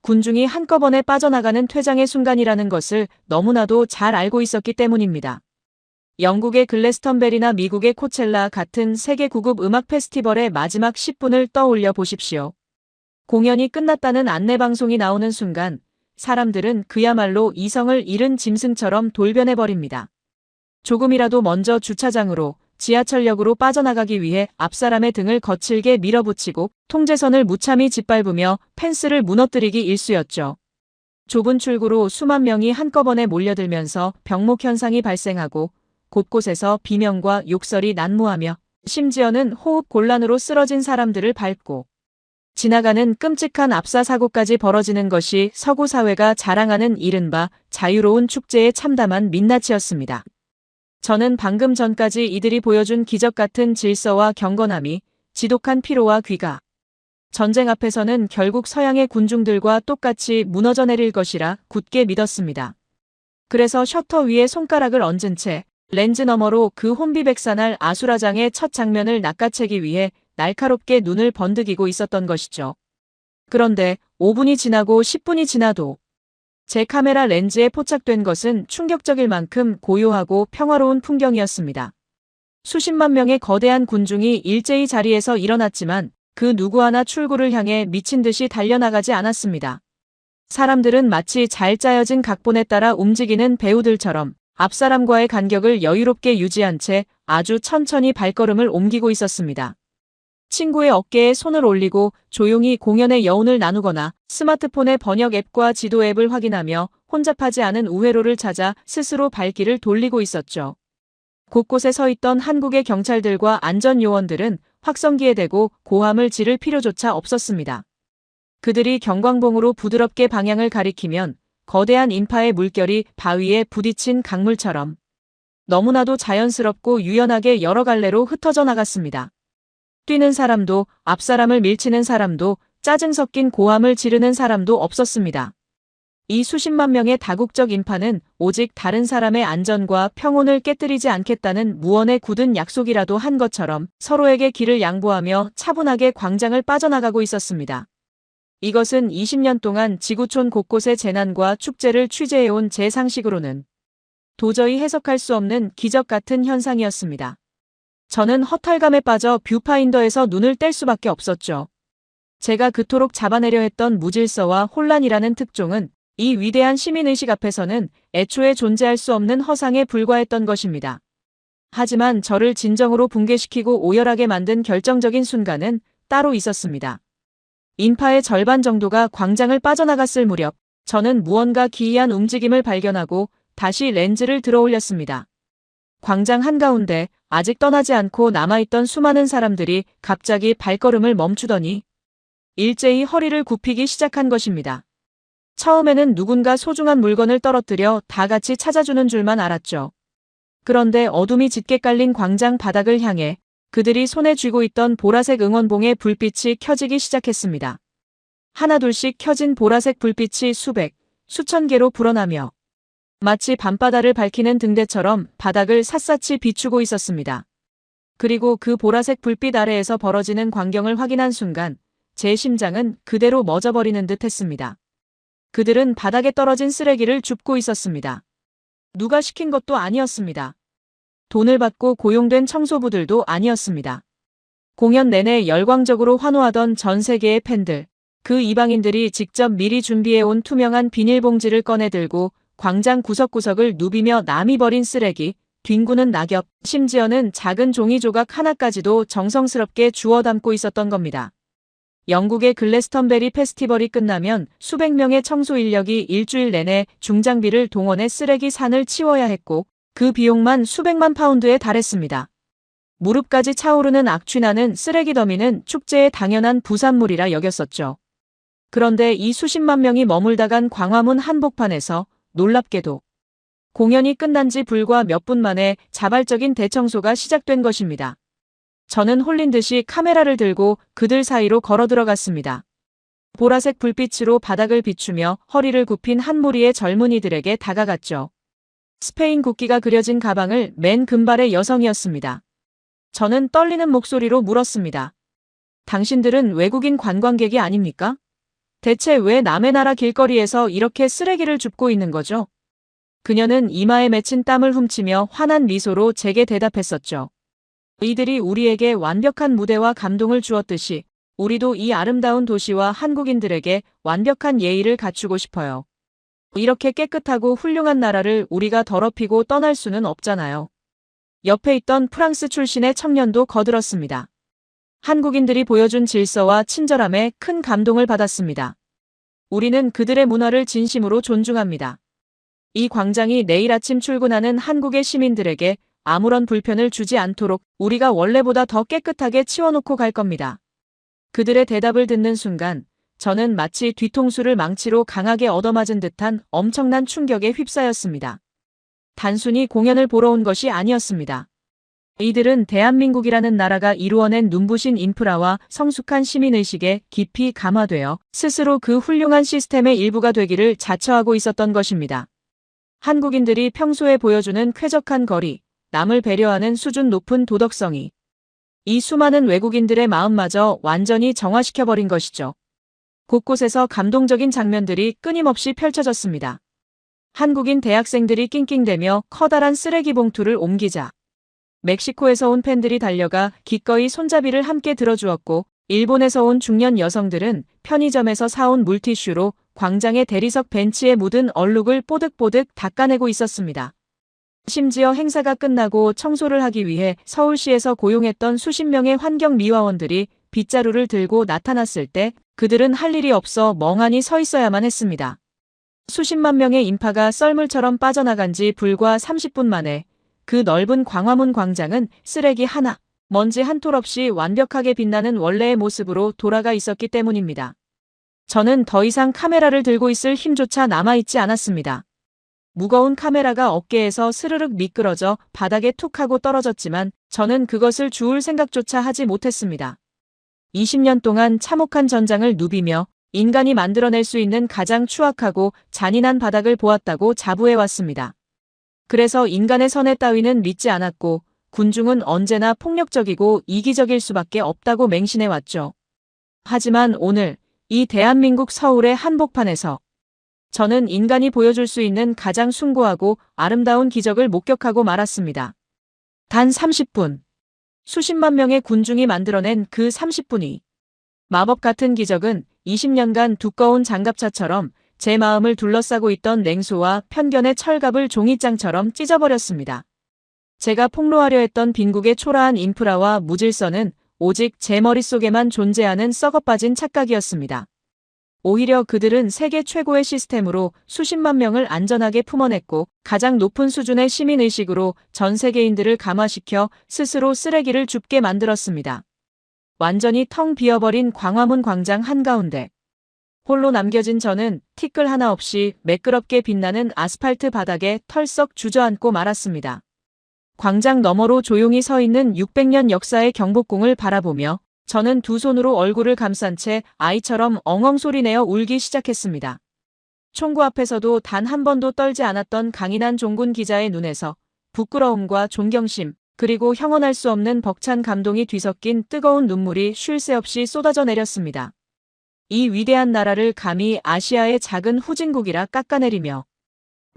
군중이 한꺼번에 빠져나가는 퇴장의 순간이라는 것을 너무나도 잘 알고 있었기 때문입니다. 영국의 글래스턴베리나 미국의 코첼라 같은 세계 구급 음악 페스티벌의 마지막 10분을 떠올려 보십시오. 공연이 끝났다는 안내방송이 나오는 순간 사람들은 그야말로 이성을 잃은 짐승처럼 돌변해버립니다. 조금이라도 먼저 주차장으로, 지하철역으로 빠져나가기 위해 앞사람의 등을 거칠게 밀어붙이고 통제선을 무참히 짓밟으며 펜스를 무너뜨리기 일쑤였죠. 좁은 출구로 수만 명이 한꺼번에 몰려들면서 병목 현상이 발생하고 곳곳에서 비명과 욕설이 난무하며 심지어는 호흡 곤란으로 쓰러진 사람들을 밟고 지나가는 끔찍한 압사 사고까지 벌어지는 것이 서구 사회가 자랑하는 이른바 자유로운 축제의 참담한 민낯이었습니다. 저는 방금 전까지 이들이 보여준 기적 같은 질서와 경건함이 지독한 피로와 귀가 전쟁 앞에서는 결국 서양의 군중들과 똑같이 무너져 내릴 것이라 굳게 믿었습니다. 그래서 셔터 위에 손가락을 얹은 채 렌즈 너머로 그 혼비백산할 아수라장의 첫 장면을 낚아채기 위해 날카롭게 눈을 번득이고 있었던 것이죠. 그런데 5분이 지나고 10분이 지나도 제 카메라 렌즈에 포착된 것은 충격적일 만큼 고요하고 평화로운 풍경이었습니다. 수십만 명의 거대한 군중이 일제히 자리에서 일어났지만 그 누구 하나 출구를 향해 미친 듯이 달려나가지 않았습니다. 사람들은 마치 잘 짜여진 각본에 따라 움직이는 배우들처럼 앞사람과의 간격을 여유롭게 유지한 채 아주 천천히 발걸음을 옮기고 있었습니다. 친구의 어깨에 손을 올리고 조용히 공연의 여운을 나누거나 스마트폰의 번역 앱과 지도 앱을 확인하며 혼잡하지 않은 우회로를 찾아 스스로 발길을 돌리고 있었죠. 곳곳에 서 있던 한국의 경찰들과 안전요원들은 확성기에 대고 고함을 지를 필요조차 없었습니다. 그들이 경광봉으로 부드럽게 방향을 가리키면 거대한 인파의 물결이 바위에 부딪힌 강물처럼 너무나도 자연스럽고 유연하게 여러 갈래로 흩어져 나갔습니다. 뛰는 사람도, 앞사람을 밀치는 사람도, 짜증 섞인 고함을 지르는 사람도 없었습니다. 이 수십만 명의 다국적 인파는 오직 다른 사람의 안전과 평온을 깨뜨리지 않겠다는 무언의 굳은 약속이라도 한 것처럼 서로에게 길을 양보하며 차분하게 광장을 빠져나가고 있었습니다. 이것은 20년 동안 지구촌 곳곳의 재난과 축제를 취재해온 제 상식으로는 도저히 해석할 수 없는 기적 같은 현상이었습니다. 저는 허탈감에 빠져 뷰파인더에서 눈을 뗄 수밖에 없었죠. 제가 그토록 잡아내려 했던 무질서와 혼란이라는 특종은 이 위대한 시민의식 앞에서는 애초에 존재할 수 없는 허상에 불과했던 것입니다. 하지만 저를 진정으로 붕괴시키고 오열하게 만든 결정적인 순간은 따로 있었습니다. 인파의 절반 정도가 광장을 빠져나갔을 무렵 저는 무언가 기이한 움직임을 발견하고 다시 렌즈를 들어 올렸습니다. 광장 한가운데 아직 떠나지 않고 남아있던 수많은 사람들이 갑자기 발걸음을 멈추더니 일제히 허리를 굽히기 시작한 것입니다. 처음에는 누군가 소중한 물건을 떨어뜨려 다 같이 찾아주는 줄만 알았죠. 그런데 어둠이 짙게 깔린 광장 바닥을 향해 그들이 손에 쥐고 있던 보라색 응원봉의 불빛이 켜지기 시작했습니다. 하나둘씩 켜진 보라색 불빛이 수백, 수천 개로 불어나며 마치 밤바다를 밝히는 등대처럼 바닥을 샅샅이 비추고 있었습니다. 그리고 그 보라색 불빛 아래에서 벌어지는 광경을 확인한 순간 제 심장은 그대로 멎어버리는 듯 했습니다. 그들은 바닥에 떨어진 쓰레기를 줍고 있었습니다. 누가 시킨 것도 아니었습니다. 돈을 받고 고용된 청소부들도 아니었습니다. 공연 내내 열광적으로 환호하던 전 세계의 팬들, 그 이방인들이 직접 미리 준비해온 투명한 비닐봉지를 꺼내 들고 광장 구석구석을 누비며 남이 버린 쓰레기, 뒹구는 낙엽, 심지어는 작은 종이 조각 하나까지도 정성스럽게 주워 담고 있었던 겁니다. 영국의 글래스턴베리 페스티벌이 끝나면 수백 명의 청소 인력이 일주일 내내 중장비를 동원해 쓰레기 산을 치워야 했고 그 비용만 수백만 파운드에 달했습니다. 무릎까지 차오르는 악취나는 쓰레기 더미는 축제의 당연한 부산물이라 여겼었죠. 그런데 이 수십만 명이 머물다간 광화문 한복판에서 놀랍게도 공연이 끝난 지 불과 몇 분 만에 자발적인 대청소가 시작된 것입니다. 저는 홀린 듯이 카메라를 들고 그들 사이로 걸어 들어갔습니다. 보라색 불빛으로 바닥을 비추며 허리를 굽힌 한 무리의 젊은이들에게 다가갔죠. 스페인 국기가 그려진 가방을 맨 금발의 여성이었습니다. 저는 떨리는 목소리로 물었습니다. 당신들은 외국인 관광객이 아닙니까? 대체 왜 남의 나라 길거리에서 이렇게 쓰레기를 줍고 있는 거죠? 그녀는 이마에 맺힌 땀을 훔치며 환한 미소로 제게 대답했었죠. 이들이 우리에게 완벽한 무대와 감동을 주었듯이 우리도 이 아름다운 도시와 한국인들에게 완벽한 예의를 갖추고 싶어요. 이렇게 깨끗하고 훌륭한 나라를 우리가 더럽히고 떠날 수는 없잖아요. 옆에 있던 프랑스 출신의 청년도 거들었습니다. 한국인들이 보여준 질서와 친절함에 큰 감동을 받았습니다. 우리는 그들의 문화를 진심으로 존중합니다. 이 광장이 내일 아침 출근하는 한국의 시민들에게 아무런 불편을 주지 않도록 우리가 원래보다 더 깨끗하게 치워놓고 갈 겁니다. 그들의 대답을 듣는 순간 저는 마치 뒤통수를 망치로 강하게 얻어맞은 듯한 엄청난 충격에 휩싸였습니다. 단순히 공연을 보러 온 것이 아니었습니다. 이들은 대한민국이라는 나라가 이루어낸 눈부신 인프라와 성숙한 시민의식에 깊이 감화되어 스스로 그 훌륭한 시스템의 일부가 되기를 자처하고 있었던 것입니다. 한국인들이 평소에 보여주는 쾌적한 거리, 남을 배려하는 수준 높은 도덕성이 이 수많은 외국인들의 마음마저 완전히 정화시켜버린 것이죠. 곳곳에서 감동적인 장면들이 끊임없이 펼쳐졌습니다. 한국인 대학생들이 낑낑대며 커다란 쓰레기 봉투를 옮기자 멕시코에서 온 팬들이 달려가 기꺼이 손잡이를 함께 들어주었고 일본에서 온 중년 여성들은 편의점에서 사온 물티슈로 광장의 대리석 벤치에 묻은 얼룩을 뽀득뽀득 닦아내고 있었습니다. 심지어 행사가 끝나고 청소를 하기 위해 서울시에서 고용했던 수십 명의 환경미화원들이 빗자루를 들고 나타났을 때 그들은 할 일이 없어 멍하니 서 있어야만 했습니다. 수십만 명의 인파가 썰물처럼 빠져나간 지 불과 30분 만에 그 넓은 광화문 광장은 쓰레기 하나, 먼지 한 톨 없이 완벽하게 빛나는 원래의 모습으로 돌아가 있었기 때문입니다. 저는 더 이상 카메라를 들고 있을 힘조차 남아있지 않았습니다. 무거운 카메라가 어깨에서 스르륵 미끄러져 바닥에 툭 하고 떨어졌지만 저는 그것을 주울 생각조차 하지 못했습니다. 20년 동안 참혹한 전장을 누비며 인간이 만들어낼 수 있는 가장 추악하고 잔인한 바닥을 보았다고 자부해왔습니다. 그래서 인간의 선해 따위는 믿지 않았고 군중은 언제나 폭력적이고 이기적일 수밖에 없다고 맹신해왔죠. 하지만 오늘 이 대한민국 서울의 한복판에서 저는 인간이 보여줄 수 있는 가장 숭고하고 아름다운 기적을 목격하고 말았습니다. 단 30분. 수십만 명의 군중이 만들어낸 그 30분이 마법 같은 기적은 20년간 두꺼운 장갑차처럼 제 마음을 둘러싸고 있던 냉소와 편견의 철갑을 종이장처럼 찢어버렸습니다. 제가 폭로하려 했던 빈국의 초라한 인프라와 무질서는 오직 제 머릿속에만 존재하는 썩어빠진 착각이었습니다. 오히려 그들은 세계 최고의 시스템으로 수십만 명을 안전하게 품어냈고 가장 높은 수준의 시민의식으로 전 세계인들을 감화시켜 스스로 쓰레기를 줍게 만들었습니다. 완전히 텅 비어버린 광화문 광장 한가운데 홀로 남겨진 저는 티끌 하나 없이 매끄럽게 빛나는 아스팔트 바닥에 털썩 주저앉고 말았습니다. 광장 너머로 조용히 서 있는 600년 역사의 경복궁을 바라보며 저는 두 손으로 얼굴을 감싼 채 아이처럼 엉엉 소리내어 울기 시작했습니다. 총구 앞에서도 단 한 번도 떨지 않았던 강인한 종군 기자의 눈에서 부끄러움과 존경심, 그리고 형언할 수 없는 벅찬 감동이 뒤섞인 뜨거운 눈물이 쉴 새 없이 쏟아져 내렸습니다. 이 위대한 나라를 감히 아시아의 작은 후진국이라 깎아내리며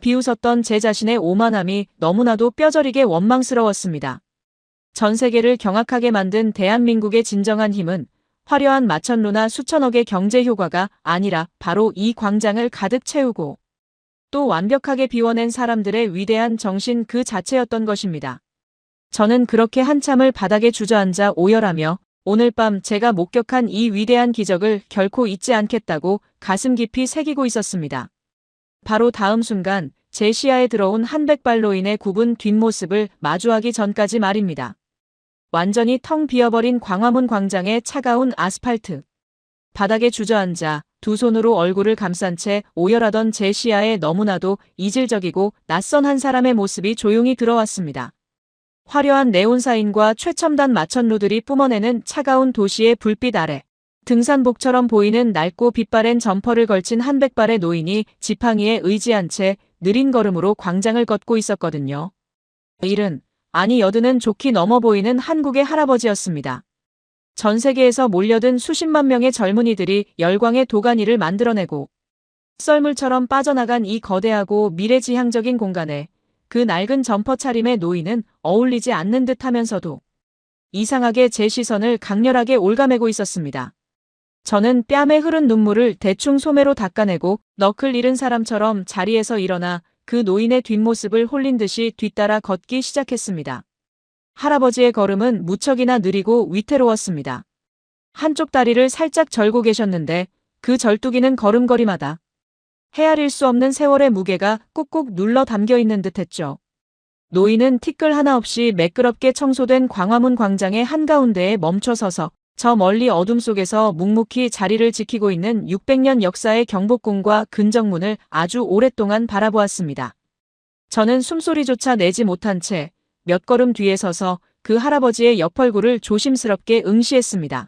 비웃었던 제 자신의 오만함이 너무나도 뼈저리게 원망스러웠습니다. 전 세계를 경악하게 만든 대한민국의 진정한 힘은 화려한 마천루나 수천억의 경제 효과가 아니라 바로 이 광장을 가득 채우고 또 완벽하게 비워낸 사람들의 위대한 정신 그 자체였던 것입니다. 저는 그렇게 한참을 바닥에 주저앉아 오열하며 오늘 밤 제가 목격한 이 위대한 기적을 결코 잊지 않겠다고 가슴 깊이 새기고 있었습니다. 바로 다음 순간 제 시야에 들어온 한백발로인의 굽은 뒷모습을 마주하기 전까지 말입니다. 완전히 텅 비어버린 광화문 광장의 차가운 아스팔트. 바닥에 주저앉아 두 손으로 얼굴을 감싼 채 오열하던 제 시야에 너무나도 이질적이고 낯선 한 사람의 모습이 조용히 들어왔습니다. 화려한 네온사인과 최첨단 마천루들이 뿜어내는 차가운 도시의 불빛 아래 등산복처럼 보이는 낡고 빛바랜 점퍼를 걸친 한백발의 노인이 지팡이에 의지한 채 느린 걸음으로 광장을 걷고 있었거든요. 일은 아니 여든은 좋게 넘어 보이는 한국의 할아버지였습니다. 전 세계에서 몰려든 수십만 명의 젊은이들이 열광의 도가니를 만들어내고 썰물처럼 빠져나간 이 거대하고 미래지향적인 공간에 그 낡은 점퍼 차림의 노인은 어울리지 않는 듯 하면서도 이상하게 제 시선을 강렬하게 올가매고 있었습니다. 저는 뺨에 흐른 눈물을 대충 소매로 닦아내고 너클 잃은 사람처럼 자리에서 일어나 그 노인의 뒷모습을 홀린 듯이 뒤따라 걷기 시작했습니다. 할아버지의 걸음은 무척이나 느리고 위태로웠습니다. 한쪽 다리를 살짝 절고 계셨는데 그 절뚝이는 걸음걸이마다 헤아릴 수 없는 세월의 무게가 꾹꾹 눌러 담겨 있는 듯했죠. 노인은 티끌 하나 없이 매끄럽게 청소된 광화문 광장의 한가운데에 멈춰서서 저 멀리 어둠 속에서 묵묵히 자리를 지키고 있는 600년 역사의 경복궁과 근정문을 아주 오랫동안 바라보았습니다. 저는 숨소리조차 내지 못한 채 몇 걸음 뒤에 서서 그 할아버지의 옆얼굴을 조심스럽게 응시했습니다.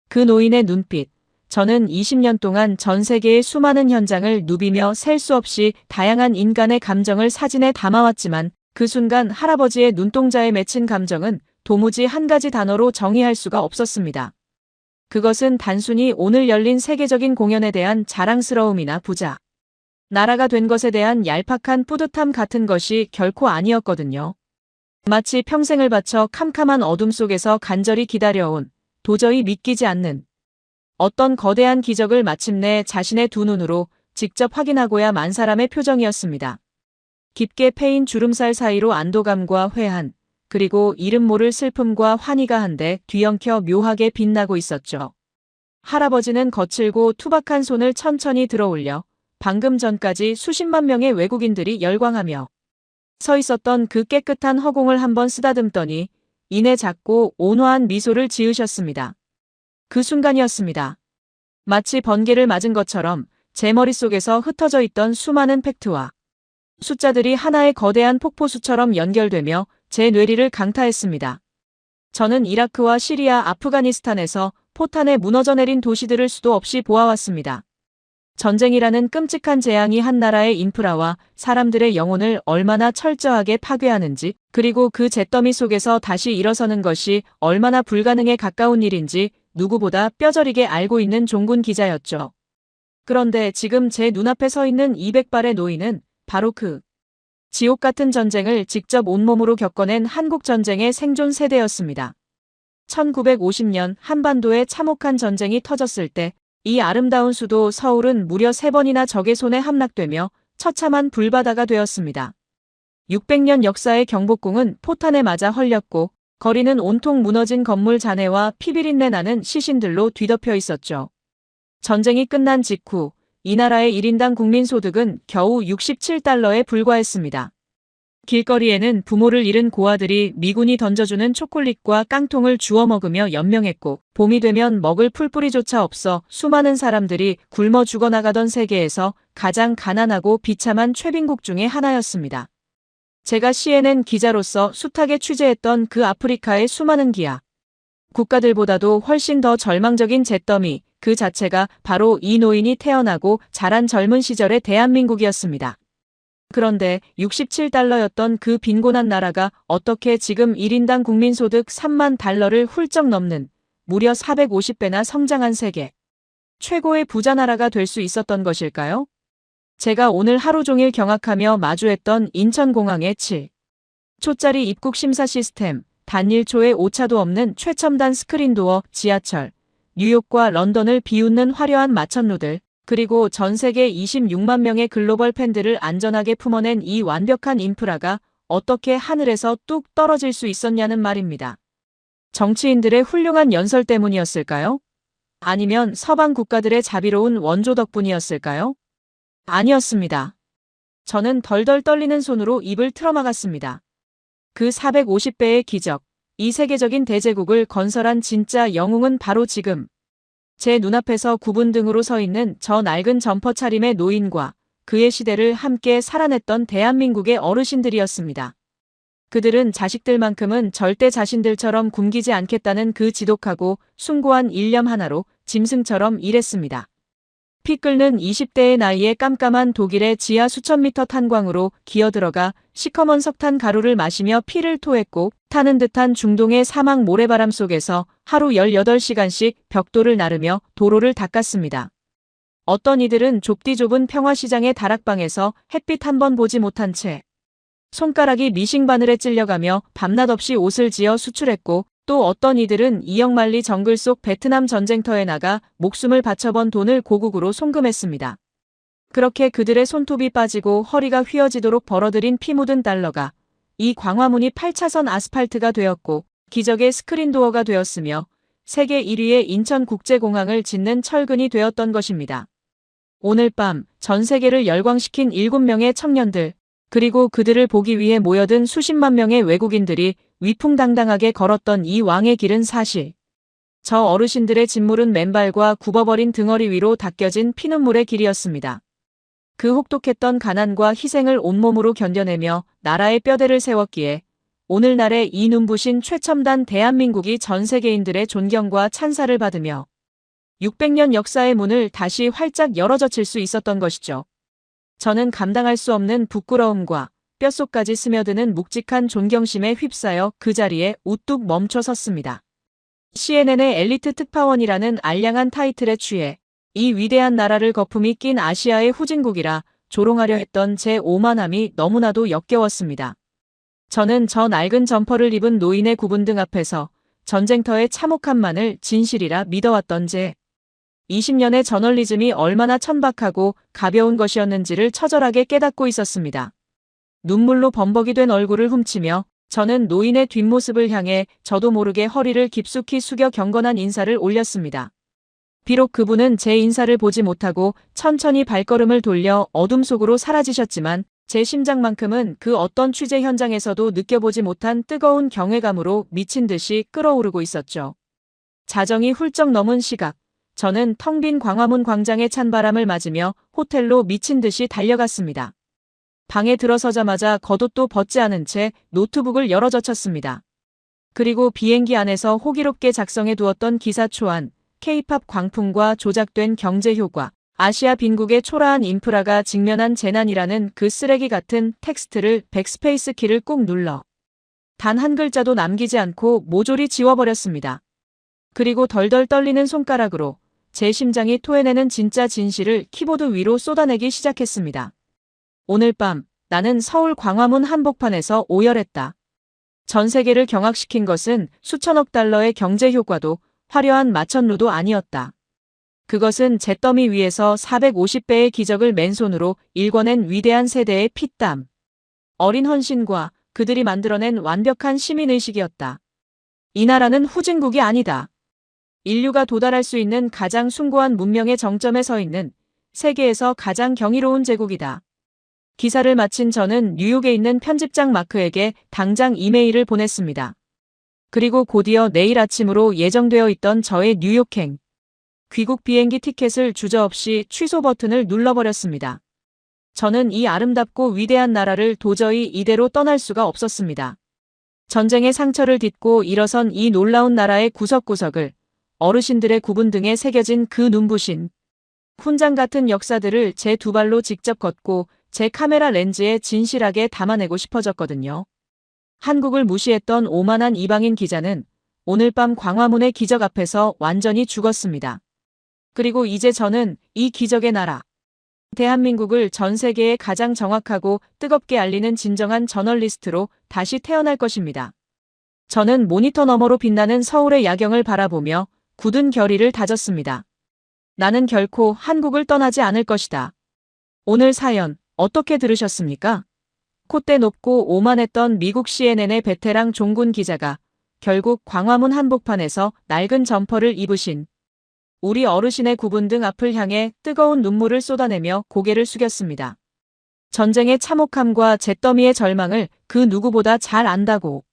그 노인의 눈빛, 저는 20년 동안 전 세계의 수많은 현장을 누비며 셀 수 없이 다양한 인간의 감정을 사진에 담아왔지만 그 순간 할아버지의 눈동자에 맺힌 감정은 도무지 한 가지 단어로 정의할 수가 없었습니다. 그것은 단순히 오늘 열린 세계적인 공연에 대한 자랑스러움이나 부자, 나라가 된 것에 대한 얄팍한 뿌듯함 같은 것이 결코 아니었거든요. 마치 평생을 바쳐 캄캄한 어둠 속에서 간절히 기다려온, 도저히 믿기지 않는 어떤 거대한 기적을 마침내 자신의 두 눈으로 직접 확인하고야 만 사람의 표정이었습니다. 깊게 패인 주름살 사이로 안도감과 회한, 그리고 이름 모를 슬픔과 환희가 한데 뒤엉켜 묘하게 빛나고 있었죠. 할아버지는 거칠고 투박한 손을 천천히 들어올려 방금 전까지 수십만 명의 외국인들이 열광하며 서 있었던 그 깨끗한 허공을 한번 쓰다듬더니 이내 작고 온화한 미소를 지으셨습니다. 그 순간이었습니다. 마치 번개를 맞은 것처럼 제 머릿속에서 흩어져 있던 수많은 팩트와 숫자들이 하나의 거대한 폭포수처럼 연결되며 제 뇌리를 강타했습니다. 저는 이라크와 시리아, 아프가니스탄에서 포탄에 무너져 내린 도시들을 수도 없이 보아왔습니다. 전쟁이라는 끔찍한 재앙이 한 나라의 인프라와 사람들의 영혼을 얼마나 철저하게 파괴하는지, 그리고 그 잿더미 속에서 다시 일어서는 것이 얼마나 불가능에 가까운 일인지 누구보다 뼈저리게 알고 있는 종군 기자였죠. 그런데 지금 제 눈앞에 서 있는 200발의 노인은 바로 그 지옥 같은 전쟁을 직접 온몸으로 겪어낸 한국 전쟁의 생존 세대였습니다. 1950년 한반도에 참혹한 전쟁이 터졌을 때 이 아름다운 수도 서울은 무려 3번이나 적의 손에 함락되며 처참한 불바다가 되었습니다. 600년 역사의 경복궁은 포탄에 맞아 헐렸고 거리는 온통 무너진 건물 잔해와 피비린내 나는 시신들로 뒤덮여 있었죠. 전쟁이 끝난 직후 이 나라의 1인당 국민소득은 겨우 67달러에 불과했습니다. 길거리에는 부모를 잃은 고아들이 미군이 던져주는 초콜릿과 깡통을 주워 먹으며 연명했고 봄이 되면 먹을 풀뿌리조차 없어 수많은 사람들이 굶어 죽어나가던 세계에서 가장 가난하고 비참한 최빈국 중의 하나였습니다. 제가 CNN 기자로서 숱하게 취재했던 그 아프리카의 수많은 기아 국가들보다도 훨씬 더 절망적인 잿더미 그 자체가 바로 이 노인이 태어나고 자란 젊은 시절의 대한민국이었습니다. 그런데 67달러였던 그 빈곤한 나라가 어떻게 지금 1인당 국민소득 3만 달러를 훌쩍 넘는 무려 450배나 성장한 세계 최고의 부자 나라가 될 수 있었던 것일까요? 제가 오늘 하루 종일 경악하며 마주했던 인천공항의 7초짜리 입국 심사 시스템, 단 1초의 오차도 없는 최첨단 스크린도어, 지하철, 뉴욕과 런던을 비웃는 화려한 마천루들, 그리고 전 세계 26만 명의 글로벌 팬들을 안전하게 품어낸 이 완벽한 인프라가 어떻게 하늘에서 뚝 떨어질 수 있었냐는 말입니다. 정치인들의 훌륭한 연설 때문이었을까요? 아니면 서방 국가들의 자비로운 원조 덕분이었을까요? 아니었습니다. 저는 덜덜 떨리는 손으로 입을 틀어막았습니다. 그 450배의 기적, 이 세계적인 대제국을 건설한 진짜 영웅은 바로 지금 제 눈앞에서 구분 등으로 서 있는 저 낡은 점퍼 차림의 노인과 그의 시대를 함께 살아냈던 대한민국의 어르신들이었습니다. 그들은 자식들만큼은 절대 자신들처럼 굶기지 않겠다는 그 지독하고 숭고한 일념 하나로 짐승처럼 일했습니다. 피 끓는 20대의 나이에 깜깜한 독일의 지하 수천 미터 탄광으로 기어들어가 시커먼 석탄 가루를 마시며 피를 토했고 타는 듯한 중동의 사막 모래바람 속에서 하루 18시간씩 벽돌을 나르며 도로를 닦았습니다. 어떤 이들은 좁디 좁은 평화시장의 다락방에서 햇빛 한 번 보지 못한 채 손가락이 미싱바늘에 찔려가며 밤낮 없이 옷을 지어 수출했고 또 어떤 이들은 이역만리 정글 속 베트남 전쟁터에 나가 목숨을 바쳐번 돈을 고국으로 송금했습니다. 그렇게 그들의 손톱이 빠지고 허리가 휘어지도록 벌어들인 피 묻은 달러가 이 광화문이 8차선 아스팔트가 되었고 기적의 스크린도어가 되었으며 세계 1위의 인천국제공항을 짓는 철근이 되었던 것입니다. 오늘 밤 전 세계를 열광시킨 7명의 청년들 그리고 그들을 보기 위해 모여든 수십만 명의 외국인들이 위풍당당하게 걸었던 이 왕의 길은 사실 저 어르신들의 진물은 맨발과 굽어버린 등허리 위로 닦여진 피눈물의 길이었습니다. 그 혹독했던 가난과 희생을 온몸으로 견뎌내며 나라의 뼈대를 세웠기에 오늘날의 이 눈부신 최첨단 대한민국이 전 세계인들의 존경과 찬사를 받으며 600년 역사의 문을 다시 활짝 열어젖힐 수 있었던 것이죠. 저는 감당할 수 없는 부끄러움과 뼛속까지 스며드는 묵직한 존경심에 휩싸여 그 자리에 우뚝 멈춰 섰습니다. CNN의 엘리트 특파원이라는 알량한 타이틀에 취해 이 위대한 나라를 거품이 낀 아시아의 후진국이라 조롱하려 했던 제 오만함이 너무나도 역겨웠습니다. 저는 저 낡은 점퍼를 입은 노인의 구분등 앞에서 전쟁터의 참혹함만을 진실이라 믿어왔던 제 20년의 저널리즘이 얼마나 천박하고 가벼운 것이었는지를 처절하게 깨닫고 있었습니다. 눈물로 범벅이 된 얼굴을 훔치며 저는 노인의 뒷모습을 향해 저도 모르게 허리를 깊숙이 숙여 경건한 인사를 올렸습니다. 비록 그분은 제 인사를 보지 못하고 천천히 발걸음을 돌려 어둠 속으로 사라지셨지만 제 심장만큼은 그 어떤 취재 현장에서도 느껴보지 못한 뜨거운 경외감으로 미친 듯이 끓어오르고 있었죠. 자정이 훌쩍 넘은 시각, 저는 텅 빈 광화문 광장의 찬바람을 맞으며 호텔로 미친 듯이 달려갔습니다. 방에 들어서자마자 겉옷도 벗지 않은 채 노트북을 열어젖혔습니다. 그리고 비행기 안에서 호기롭게 작성해 두었던 기사 초안, K-팝 광풍과 조작된 경제 효과, 아시아 빈국의 초라한 인프라가 직면한 재난이라는 그 쓰레기 같은 텍스트를 백스페이스 키를 꾹 눌러 단 한 글자도 남기지 않고 모조리 지워버렸습니다. 그리고 덜덜 떨리는 손가락으로 제 심장이 토해내는 진짜 진실을 키보드 위로 쏟아내기 시작했습니다. 오늘 밤 나는 서울 광화문 한복판에서 오열했다. 전 세계를 경악시킨 것은 수천억 달러의 경제 효과도 화려한 마천루도 아니었다. 그것은 잿더미 위에서 450배의 기적을 맨손으로 일궈낸 위대한 세대의 피땀, 어린 헌신과 그들이 만들어낸 완벽한 시민의식이었다. 이 나라는 후진국이 아니다. 인류가 도달할 수 있는 가장 숭고한 문명의 정점에 서 있는 세계에서 가장 경이로운 제국이다. 기사를 마친 저는 뉴욕에 있는 편집장 마크에게 당장 이메일을 보냈습니다. 그리고 곧이어 내일 아침으로 예정되어 있던 저의 뉴욕행 귀국 비행기 티켓을 주저없이 취소 버튼을 눌러버렸습니다. 저는 이 아름답고 위대한 나라를 도저히 이대로 떠날 수가 없었습니다. 전쟁의 상처를 딛고 일어선 이 놀라운 나라의 구석구석을 어르신들의 구분 등에 새겨진 그 눈부신 훈장 같은 역사들을 제 두 발로 직접 걷고 제 카메라 렌즈에 진실하게 담아내고 싶어졌거든요. 한국을 무시했던 오만한 이방인 기자는 오늘 밤 광화문의 기적 앞에서 완전히 죽었습니다. 그리고 이제 저는 이 기적의 나라, 대한민국을 전 세계에 가장 정확하고 뜨겁게 알리는 진정한 저널리스트로 다시 태어날 것입니다. 저는 모니터 너머로 빛나는 서울의 야경을 바라보며 굳은 결의를 다졌습니다. 나는 결코 한국을 떠나지 않을 것이다. 오늘 사연 어떻게 들으셨습니까? 콧대 높고 오만했던 미국 CNN의 베테랑 종군 기자가 결국 광화문 한복판에서 낡은 점퍼를 입으신 우리 어르신의 구분 등 앞을 향해 뜨거운 눈물을 쏟아내며 고개를 숙였습니다. 전쟁의 참혹함과 잿더미의 절망을 그 누구보다 잘 안다고.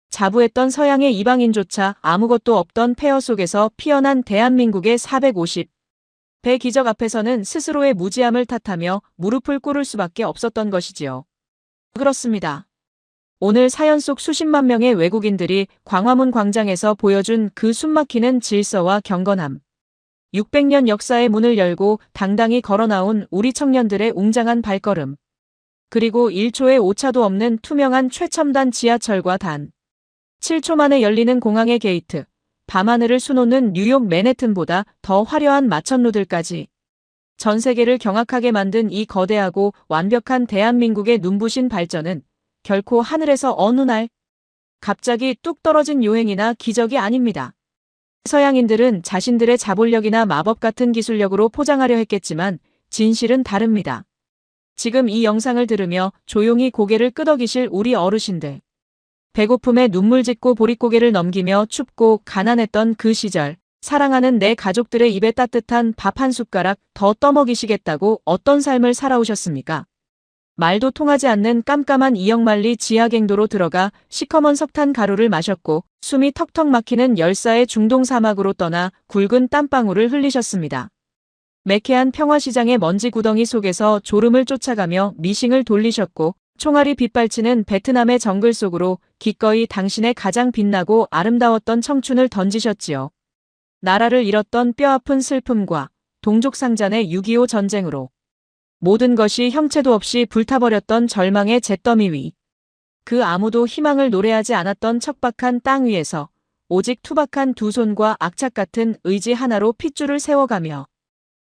자부했던 서양의 이방인조차 아무것도 없던 폐허 속에서 피어난 대한민국의 450배 기적 앞에서는 스스로의 무지함을 탓하며 무릎을 꿇을 수밖에 없었던 것이지요. 그렇습니다. 오늘 사연 속 수십만 명의 외국인들이 광화문 광장에서 보여준 그 숨막히는 질서와 경건함. 600년 역사의 문을 열고 당당히 걸어나온 우리 청년들의 웅장한 발걸음. 그리고 1초의 오차도 없는 투명한 최첨단 지하철과 단 7초 만에 열리는 공항의 게이트. 밤하늘을 수놓는 뉴욕 맨해튼보다 더 화려한 마천루들까지. 전 세계를 경악하게 만든 이 거대하고 완벽한 대한민국의 눈부신 발전은 결코 하늘에서 어느 날 갑자기 뚝 떨어진 요행이나 기적이 아닙니다. 서양인들은 자신들의 자본력이나 마법 같은 기술력으로 포장하려 했겠지만 진실은 다릅니다. 지금 이 영상을 들으며 조용히 고개를 끄덕이실 우리 어르신들. 배고픔에 눈물 짓고 보릿고개를 넘기며 춥고 가난했던 그 시절, 사랑하는 내 가족들의 입에 따뜻한 밥 한 숟가락 더 떠먹이시겠다고 어떤 삶을 살아오셨습니까? 말도 통하지 않는 깜깜한 이역만리 지하갱도로 들어가 시커먼 석탄 가루를 마셨고 숨이 턱턱 막히는 열사의 중동 사막으로 떠나 굵은 땀방울을 흘리셨습니다. 매캐한 평화시장의 먼지 구덩이 속에서 졸음을 쫓아가며 미싱을 돌리셨고 총알이 빗발치는 베트남의 정글 속으로 기꺼이 당신의 가장 빛나고 아름다웠던 청춘을 던지셨지요. 나라를 잃었던 뼈아픈 슬픔과 동족상잔의 6.25 전쟁으로 모든 것이 형체도 없이 불타버렸던 절망의 잿더미 위. 그 아무도 희망을 노래하지 않았던 척박한 땅 위에서 오직 투박한 두 손과 악착 같은 의지 하나로 핏줄을 세워가며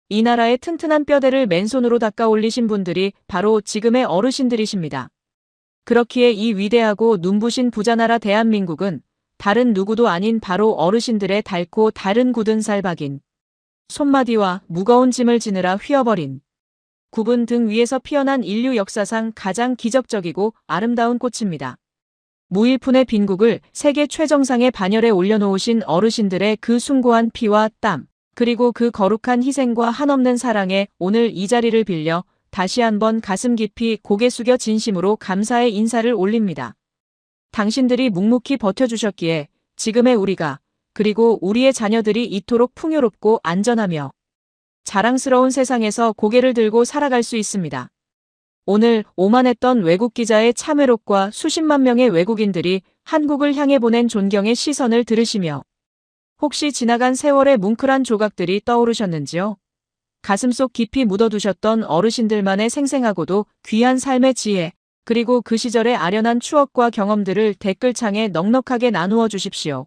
이 나라의 튼튼한 뼈대를 맨손으로 닦아 올리신 분들이 바로 지금의 어르신들이십니다. 그렇기에 이 위대하고 눈부신 부자나라 대한민국은 다른 누구도 아닌 바로 어르신들의 닳고 다른 굳은 살 박인 손마디와 무거운 짐을 지느라 휘어버린 굽은 등 위에서 피어난 인류 역사상 가장 기적적이고 아름다운 꽃입니다. 무일푼의 빈국을 세계 최정상의 반열에 올려놓으신 어르신들의 그 숭고한 피와 땀, 그리고 그 거룩한 희생과 한없는 사랑에 오늘 이 자리를 빌려 다시 한번 가슴 깊이 고개 숙여 진심으로 감사의 인사를 올립니다. 당신들이 묵묵히 버텨주셨기에 지금의 우리가, 그리고 우리의 자녀들이 이토록 풍요롭고 안전하며 자랑스러운 세상에서 고개를 들고 살아갈 수 있습니다. 오늘 오만했던 외국 기자의 참회록과 수십만 명의 외국인들이 한국을 향해 보낸 존경의 시선을 들으시며 혹시 지나간 세월의 뭉클한 조각들이 떠오르셨는지요? 가슴속 깊이 묻어두셨던 어르신들만의 생생하고도 귀한 삶의 지혜, 그리고 그 시절의 아련한 추억과 경험들을 댓글창에 넉넉하게 나누어 주십시오.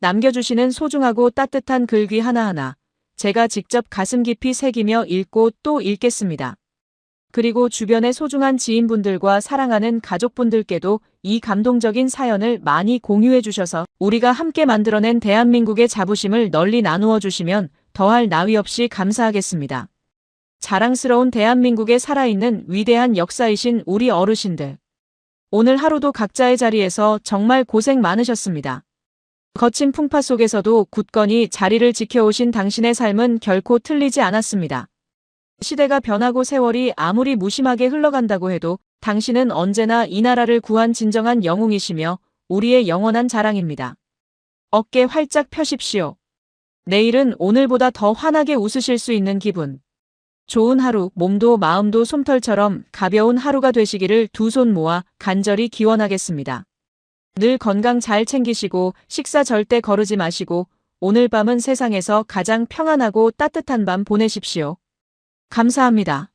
남겨주시는 소중하고 따뜻한 글귀 하나하나 제가 직접 가슴 깊이 새기며 읽고 또 읽겠습니다. 그리고 주변의 소중한 지인분들과 사랑하는 가족분들께도 이 감동적인 사연을 많이 공유해 주셔서 우리가 함께 만들어낸 대한민국의 자부심을 널리 나누어 주시면 더할 나위 없이 감사하겠습니다. 자랑스러운 대한민국에 살아있는 위대한 역사이신 우리 어르신들. 오늘 하루도 각자의 자리에서 정말 고생 많으셨습니다. 거친 풍파 속에서도 굳건히 자리를 지켜오신 당신의 삶은 결코 틀리지 않았습니다. 시대가 변하고 세월이 아무리 무심하게 흘러간다고 해도 당신은 언제나 이 나라를 구한 진정한 영웅이시며 우리의 영원한 자랑입니다. 어깨 활짝 펴십시오. 내일은 오늘보다 더 환하게 웃으실 수 있는 기분. 좋은 하루, 몸도 마음도 솜털처럼 가벼운 하루가 되시기를 두 손 모아 간절히 기원하겠습니다. 늘 건강 잘 챙기시고 식사 절대 거르지 마시고 오늘 밤은 세상에서 가장 평안하고 따뜻한 밤 보내십시오. 감사합니다.